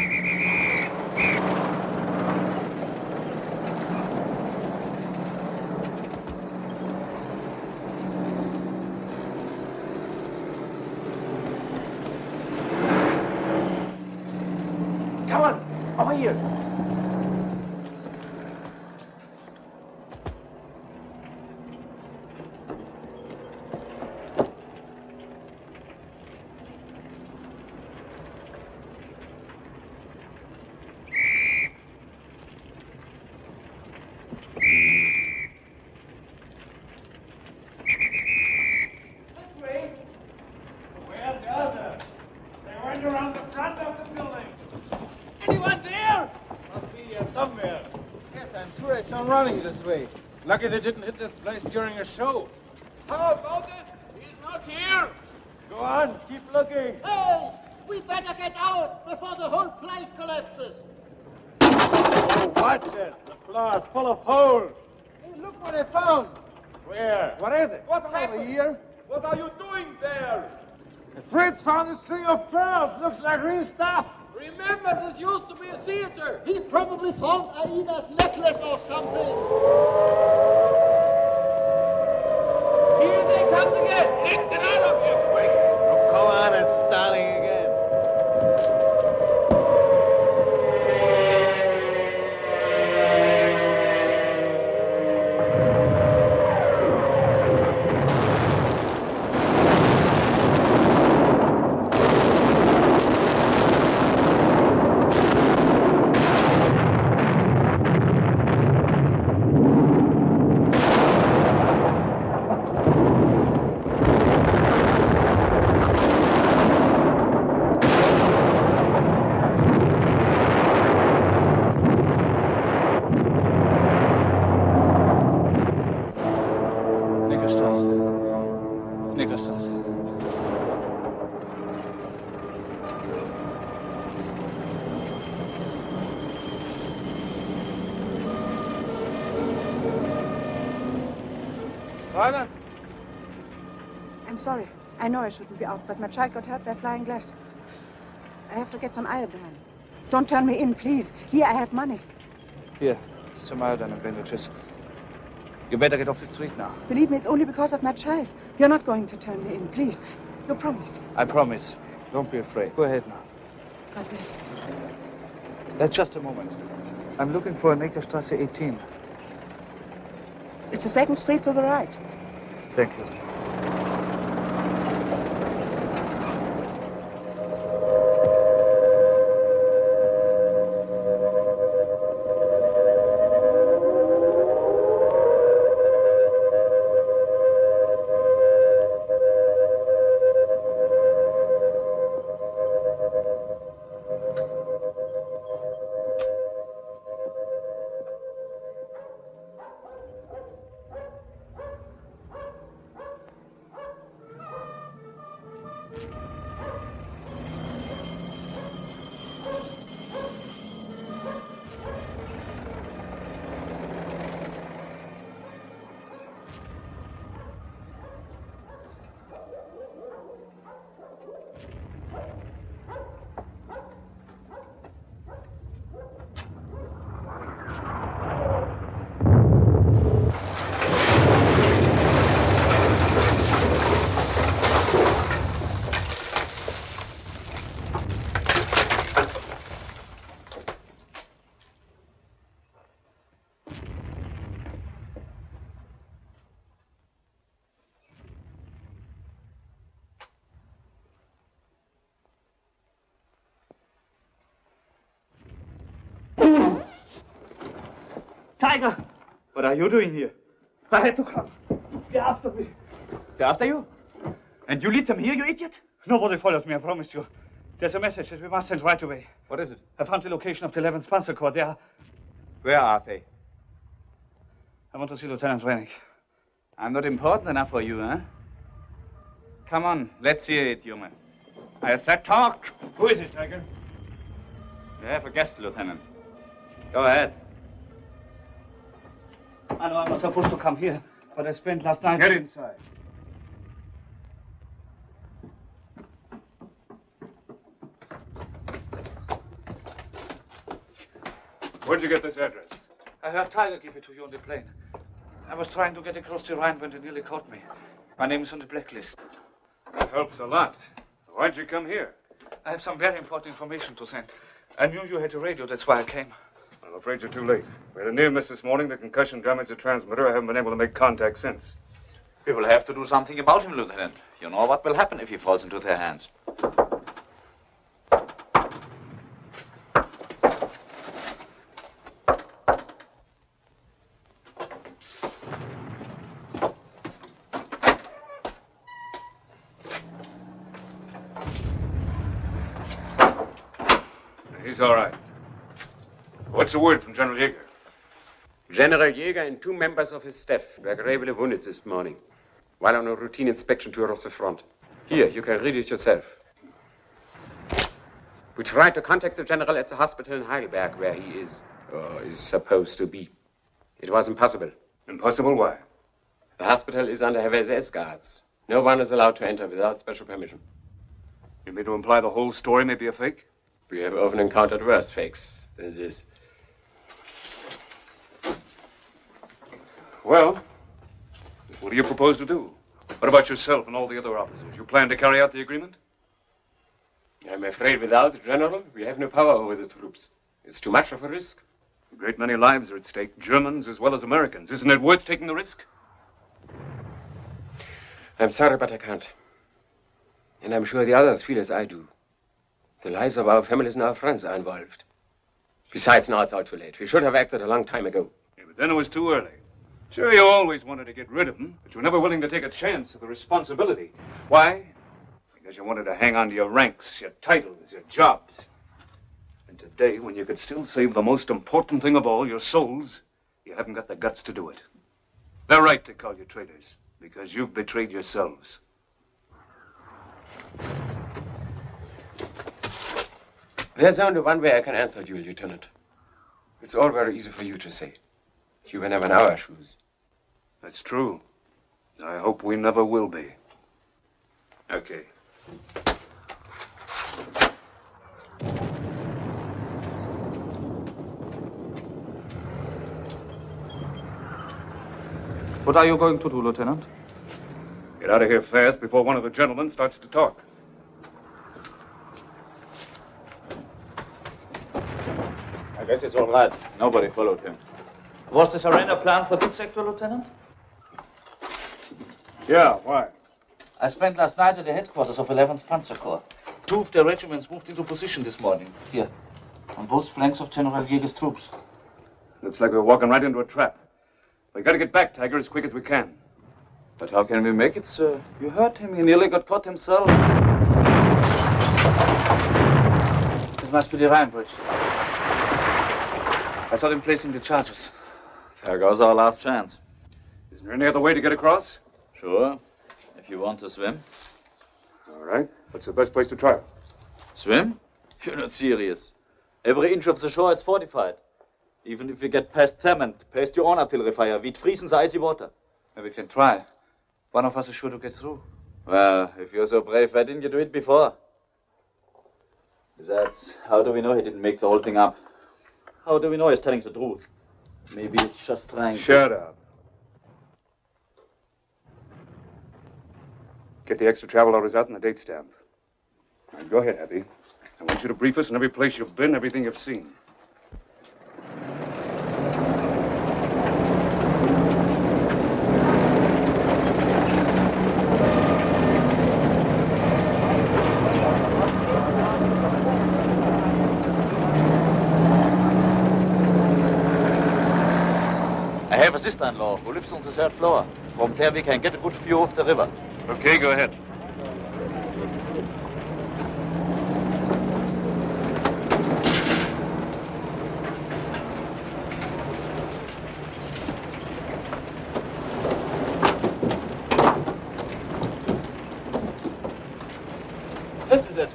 Come on, over here. Running this way. Lucky they didn't hit this place during a show. How about it? He's not here. Go on, keep looking. Hey, we better get out before the whole place collapses. Oh, watch it. The floor is full of holes. Hey, look what I found. Where? What is it? What happened here? What are you doing there? Fritz found a string of pearls. Looks like real stuff. Remember, this used to be a theater. He probably found Aida's necklace or something. Here they come again. Let's get out of here, quick. Oh, come on, it's starting again. Rainer? I'm sorry. I know I shouldn't be out, but my child got hurt by flying glass. I have to get some iodine. Don't turn me in, please. Here, I have money. Here, some iodine and bandages. You better get off the street now. Believe me, it's only because of my child. You're not going to turn me in, please. You promise. I promise. Don't be afraid. Go ahead now. God bless you. Just a moment. I'm looking for Neckarstrasse 18. It's the second street to the right. Thank you. Tiger! What are you doing here? I had to come. They're after me. They're after you? And you lead them here, you idiot? Nobody follows me, I promise you. There's a message that we must send right away. What is it? I found the location of the 11th Panzer Corps. They are... Where are they? I want to see Lieutenant Rennick. I'm not important enough for you, huh? Come on, let's hear it, Junge. I said talk. Who is it, Tiger? You have a guest, Lieutenant. Go ahead. I know I'm not supposed to come here, but I spent last night... Get inside. Where'd you get this address? I heard Tiger give it to you on the plane. I was trying to get across the Rhine when they nearly caught me. My name is on the blacklist. That helps a lot. Why'd you come here? I have some very important information to send. I knew you had a radio, that's why I came. I'm afraid you're too late. We had a near miss this morning. The concussion damaged the transmitter. I haven't been able to make contact since. We will have to do something about him, Lieutenant. You know what will happen if he falls into their hands. He's all right. What's the word from General Yeager? General Yeager and two members of his staff were gravely wounded this morning while on a routine inspection tour of the front. Here, you can read it yourself. We tried to contact the general at the hospital in Heidelberg, where he is supposed to be. It was impossible. Impossible? Why? The hospital is under heavy SS guards. No one is allowed to enter without special permission. You mean to imply the whole story may be a fake? We have often encountered worse fakes than this. Well, what do you propose to do? What about yourself and all the other officers? You plan to carry out the agreement? I'm afraid without the general, we have no power over the troops. It's too much of a risk. A great many lives are at stake, Germans as well as Americans. Isn't it worth taking the risk? I'm sorry, but I can't. And I'm sure the others feel as I do. The lives of our families and our friends are involved. Besides, now it's all too late. We should have acted a long time ago. Yeah, but then it was too early. Sure, you always wanted to get rid of them, but you were never willing to take a chance of the responsibility. Why? Because you wanted to hang on to your ranks, your titles, your jobs. And today, when you could still save the most important thing of all, your souls, you haven't got the guts to do it. They're right to call you traitors, because you've betrayed yourselves. There's only one way I can answer you, Lieutenant. It's all very easy for you to say. You were never in our shoes. That's true. I hope we never will be. Okay. What are you going to do, Lieutenant? Get out of here fast before one of the gentlemen starts to talk. I guess it's all right. Nobody followed him. Was the surrender planned for this sector, Lieutenant? Yeah, why? I spent last night at the headquarters of 11th Panzer Corps. 2 of their regiments moved into position this morning, here, on both flanks of General Jäger's troops. Looks like we're walking right into a trap. We gotta get back, Tiger, as quick as we can. But how can we make it, sir? You heard him. He nearly got caught himself. It must be the Rhine Bridge. I saw them placing the charges. There goes our last chance. Isn't there any other way to get across? Sure. If you want to swim. All right. What's the best place to try? Swim? You're not serious. Every inch of the shore is fortified. Even if we get past Themond, past your own artillery fire, we'd freeze in the icy water. We can try. One of us is sure to get through. Well, if you're so brave, why didn't you do it before? Besides, how do we know he didn't make the whole thing up? How do we know he's telling the truth? Maybe he's just trying to... Shut up. Get the extra travel orders out and the date stamp. Now, go ahead, Abby. I want you to brief us on every place you've been, everything you've seen. I have a sister-in-law who lives on the 3rd floor. From there we can get a good view of the river. Okay, go ahead. This is it.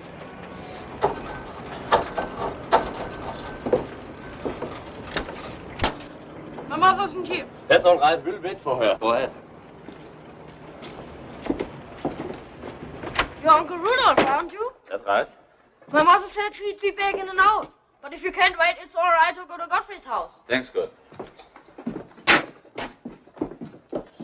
My mother's in here. That's all right. We'll wait for her. Go ahead. Your Uncle Rudolph, aren't you? That's right. My mother said he'd be back in an hour. But if you can't wait, it's all right to go to Gottfried's house. Thanks, good.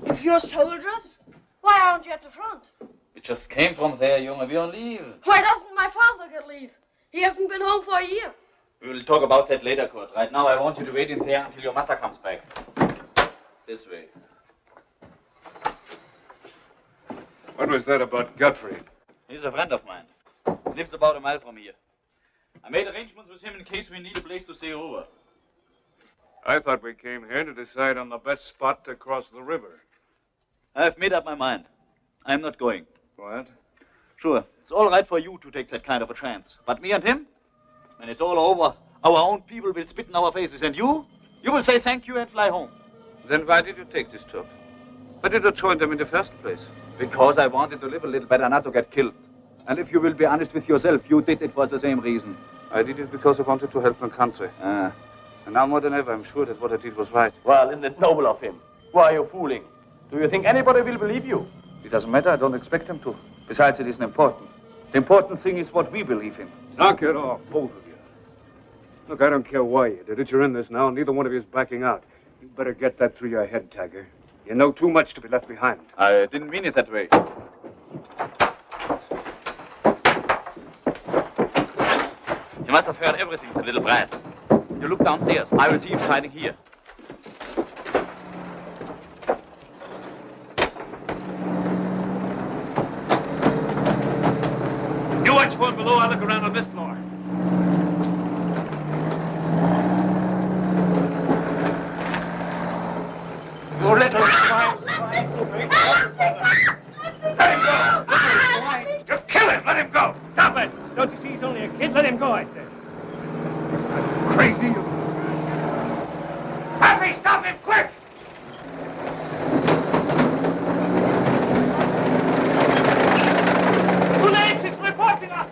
If you're soldiers, why aren't you at the front? We just came from there, Junge. We're on leave. Why doesn't my father get leave? He hasn't been home for a year. We will talk about that later, Kurt. Right now, I want you to wait in there until your mother comes back. This way. What was that about Gottfried? He's a friend of mine. He lives about a mile from here. I made arrangements with him in case we need a place to stay over. I thought we came here to decide on the best spot to cross the river. I've made up my mind. I'm not going. What? Sure, it's all right for you to take that kind of a chance. But me and him? When it's all over, our own people will spit in our faces. And you? You will say thank you and fly home. Then why did you take this job? Why did you join them in the first place? Because I wanted to live a little better, not to get killed. And if you will be honest with yourself, you did it for the same reason. I did it because I wanted to help my country. Ah. And now more than ever, I'm sure that what I did was right. Well, isn't it noble of him? Who are you fooling? Do you think anybody will believe you? It doesn't matter. I don't expect him to. Besides, it isn't important. The important thing is what we believe in. Knock it off, both of you. Look, I don't care why you did it. You're in this now, and neither one of you is backing out. You better get that through your head, Tiger. You know too much to be left behind. I didn't mean it that way. You must have heard everything, the little brat. You look downstairs. I will see him hiding here. You watch one below. I'll look around on this floor. You little swine. Let him go. Little swine. Just kill him. Let him go. Stop it! Don't you see he's only a kid? Let him go, I said. Crazy. Happy, stop him, quick! Grenades is reporting us!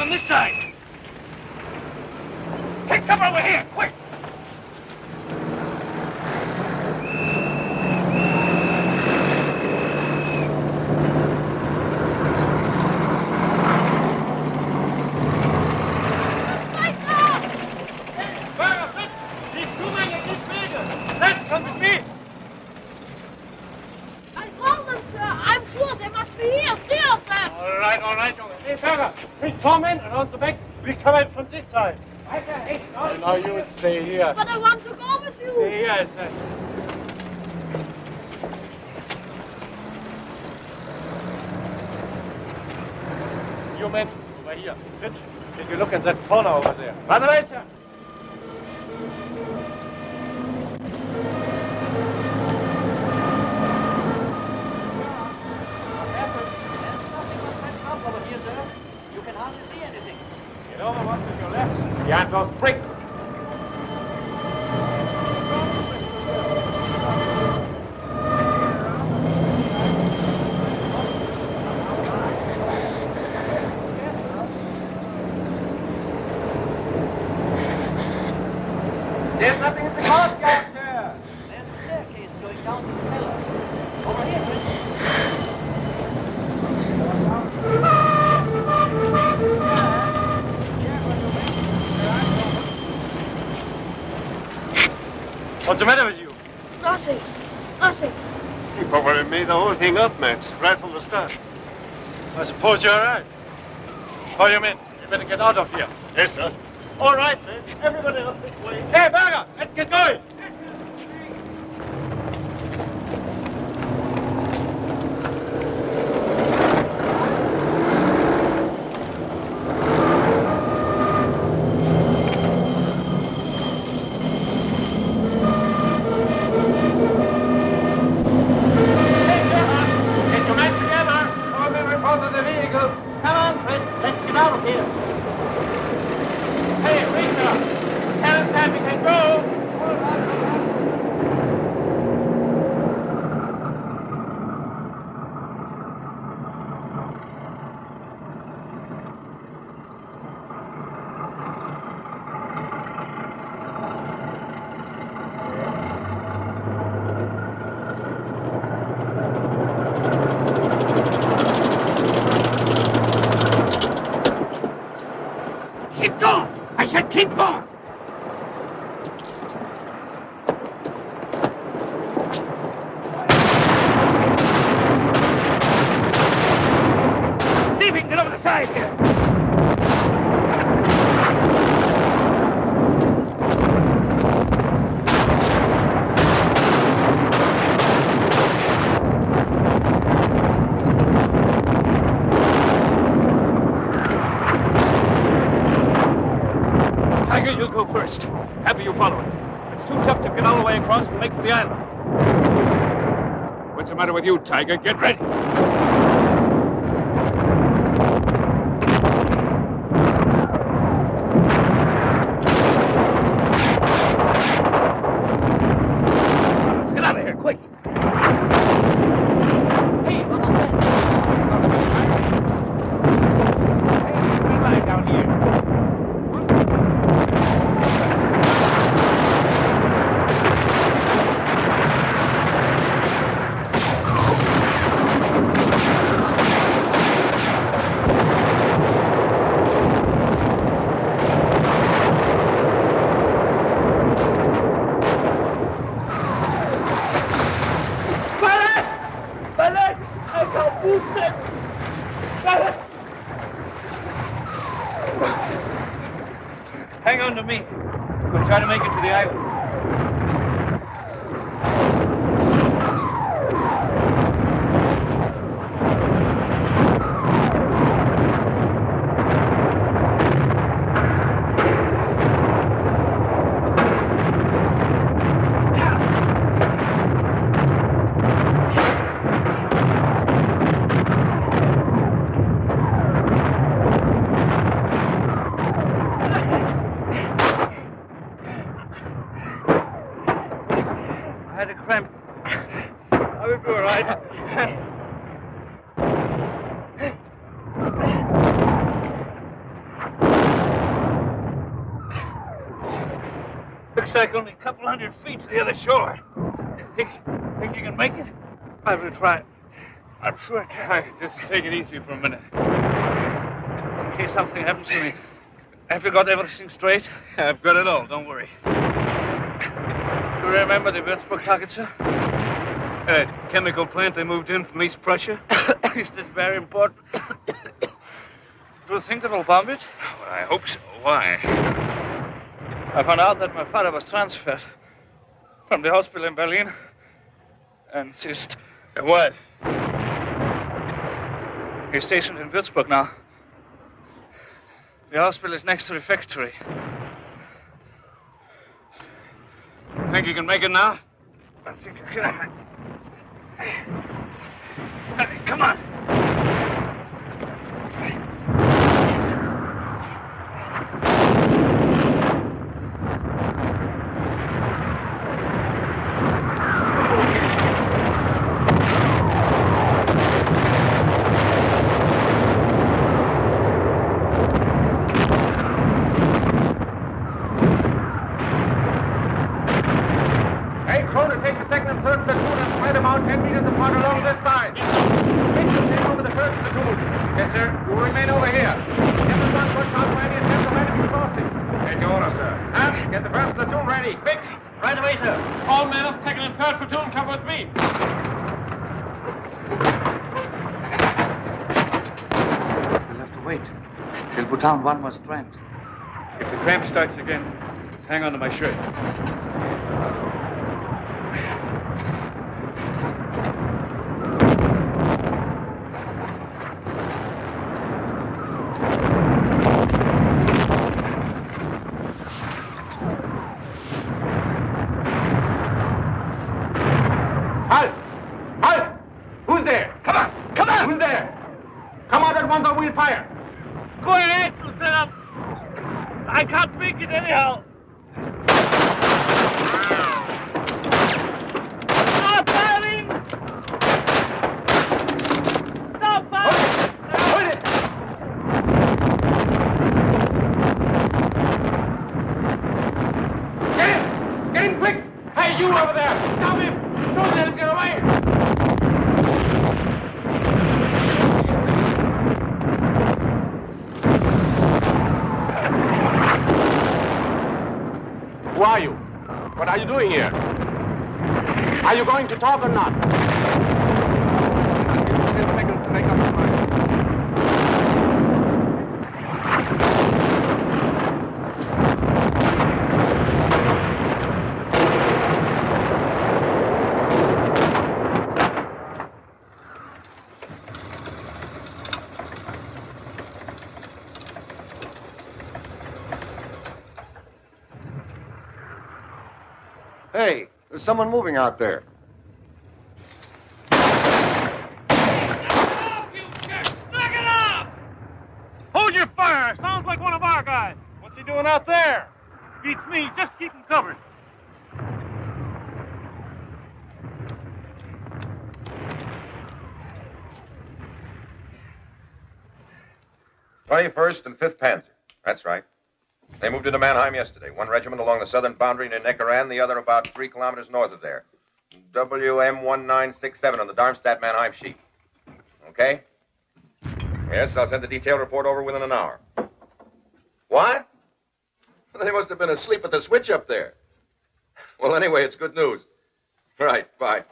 on this side. Take cover over here, quick! I saw them, sir. I'm sure they must be here. Three of them. All right, Junge. Hey, Berger, bring 4 men around the back. We'll come in from this side. Now you stay here. But I want to go with you. Stay here, I said. You men, over here. Fitch, take a look at that corner over there. Run away, sir. Over here, sir. You can hardly see anything. Get over one to your left. Behind those bricks. There's nothing in the courtyard there. There's a staircase going down to the cellar. Over here, Fritz. What's the matter with you? Nothing. Nothing. You probably made the whole thing up, Max, right from the start. I suppose you're right. Call your men. You better get out of here. Yes, sir. All right, then. Everybody up this way. Hey, Berger, let's get going. Come on, Fritz. Let's get out of here. Hey, Rita. Tell us that we can go. Keep going! I said keep going! See if we can get over the side here. Tiger, you'll go first. Happy you follow it. It's too tough to get all the way across and make for the island. What's the matter with you, Tiger? Get ready. Let's get out of here, quick. Hey, what was that? I saw somebody hiding. Hey, there's a red line down here. Hang on to me. We'll try to make it to the island. Looks like only a couple hundred feet to the other shore. Think you can make it? I will try. I'm sure I can. Just take it easy for a minute. In case something happens to me. Have you got everything straight? I've got it all, don't worry. You remember the Würzburg target, sir? Chemical plant they moved in from East Prussia? Is that very important? Do you think they will bomb it? Well, I hope so. Why? I found out that my father was transferred from the hospital in Berlin and just... What? He's stationed in Würzburg now. The hospital is next to the factory. Think you can make it now? I think I can. Come on. Take the second and third platoon and spread them out 10 meters apart along this side. Spitz will take over the first platoon. Yes, sir. You will remain over here. Get the front watch out for any attempt of enemy crossing. Take your order, sir. Hans, get the first platoon ready. Quick. Right away, sir. All men of second and third platoon come with me. We'll have to wait. They'll put down one more strand. If the cramp starts again, hang on to my shirt. Go ahead, Lieutenant. I can't make it anyhow. Stop firing! Stop firing! Hold it! Get him! Get him quick! Hey, you over there! Stop him! Don't let him get away! Who are you? What are you doing here? Are you going to talk or not? 10 seconds to make up your mind. Hey, there's someone moving out there. Hold your fire! Sounds like one of our guys. What's he doing out there? Beats me. Just keep him covered. 21st and 5th Panzer. That's right. They moved into Mannheim yesterday. One regiment along the southern boundary near Neckaran, the other about 3 kilometers north of there. WM1967 on the Darmstadt-Mannheim sheet. Okay? Yes, I'll send the detailed report over within an hour. What? They must have been asleep at the switch up there. Well, anyway, it's good news. Right, bye.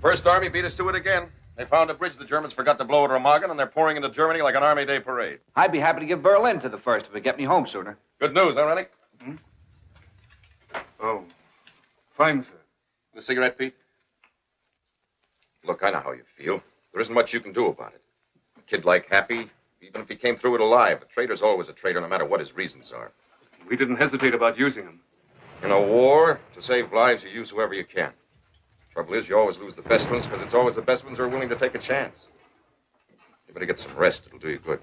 First Army beat us to it again. They found a bridge the Germans forgot to blow at Remagen, and they're pouring into Germany like an Army Day parade. I'd be happy to give Berlin to the first if it'd get me home sooner. Good news, huh, Rennick? Oh, fine, sir. The cigarette, Pete? Look, I know how you feel. There isn't much you can do about it. A kid like Happy, even if he came through it alive, a traitor's always a traitor, no matter what his reasons are. We didn't hesitate about using him. In a war, to save lives, you use whoever you can. Trouble is, you always lose the best ones, because it's always the best ones who are willing to take a chance. You better get some rest. It'll do you good.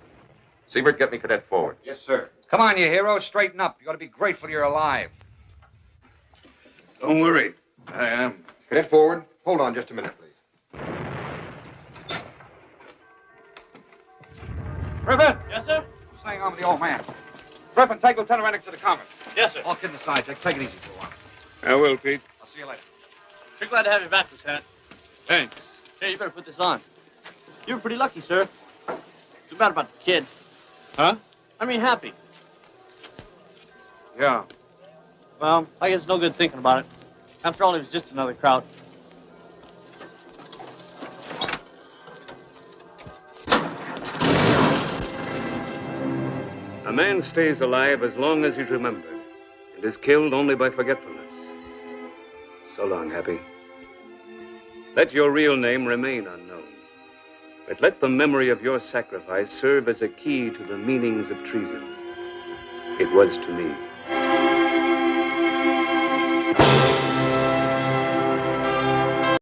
Siebert, get me Cadet forward. Yes, sir. Come on, you heroes. Straighten up. You ought to be grateful you're alive. Don't worry. I am. Cadet forward. Hold on just a minute, please. River? Yes, sir? What's saying on with the old man? Ruff and take Lieutenant Rennick to the convent. Yes, sir. Walk in the side, Jack. Take it easy for a while. I will, Pete. I'll see you later. We're glad to have you back, Lieutenant. Thanks. Hey, you better put this on. You were pretty lucky, sir. Too bad about the kid. Huh? I mean, happy. Yeah. Well, I guess it's no good thinking about it. After all, he was just another Kraut. A man stays alive as long as he's remembered and is killed only by forgetfulness. So long, Happy. Let your real name remain unknown, but let the memory of your sacrifice serve as a key to the meanings of treason. It was to me.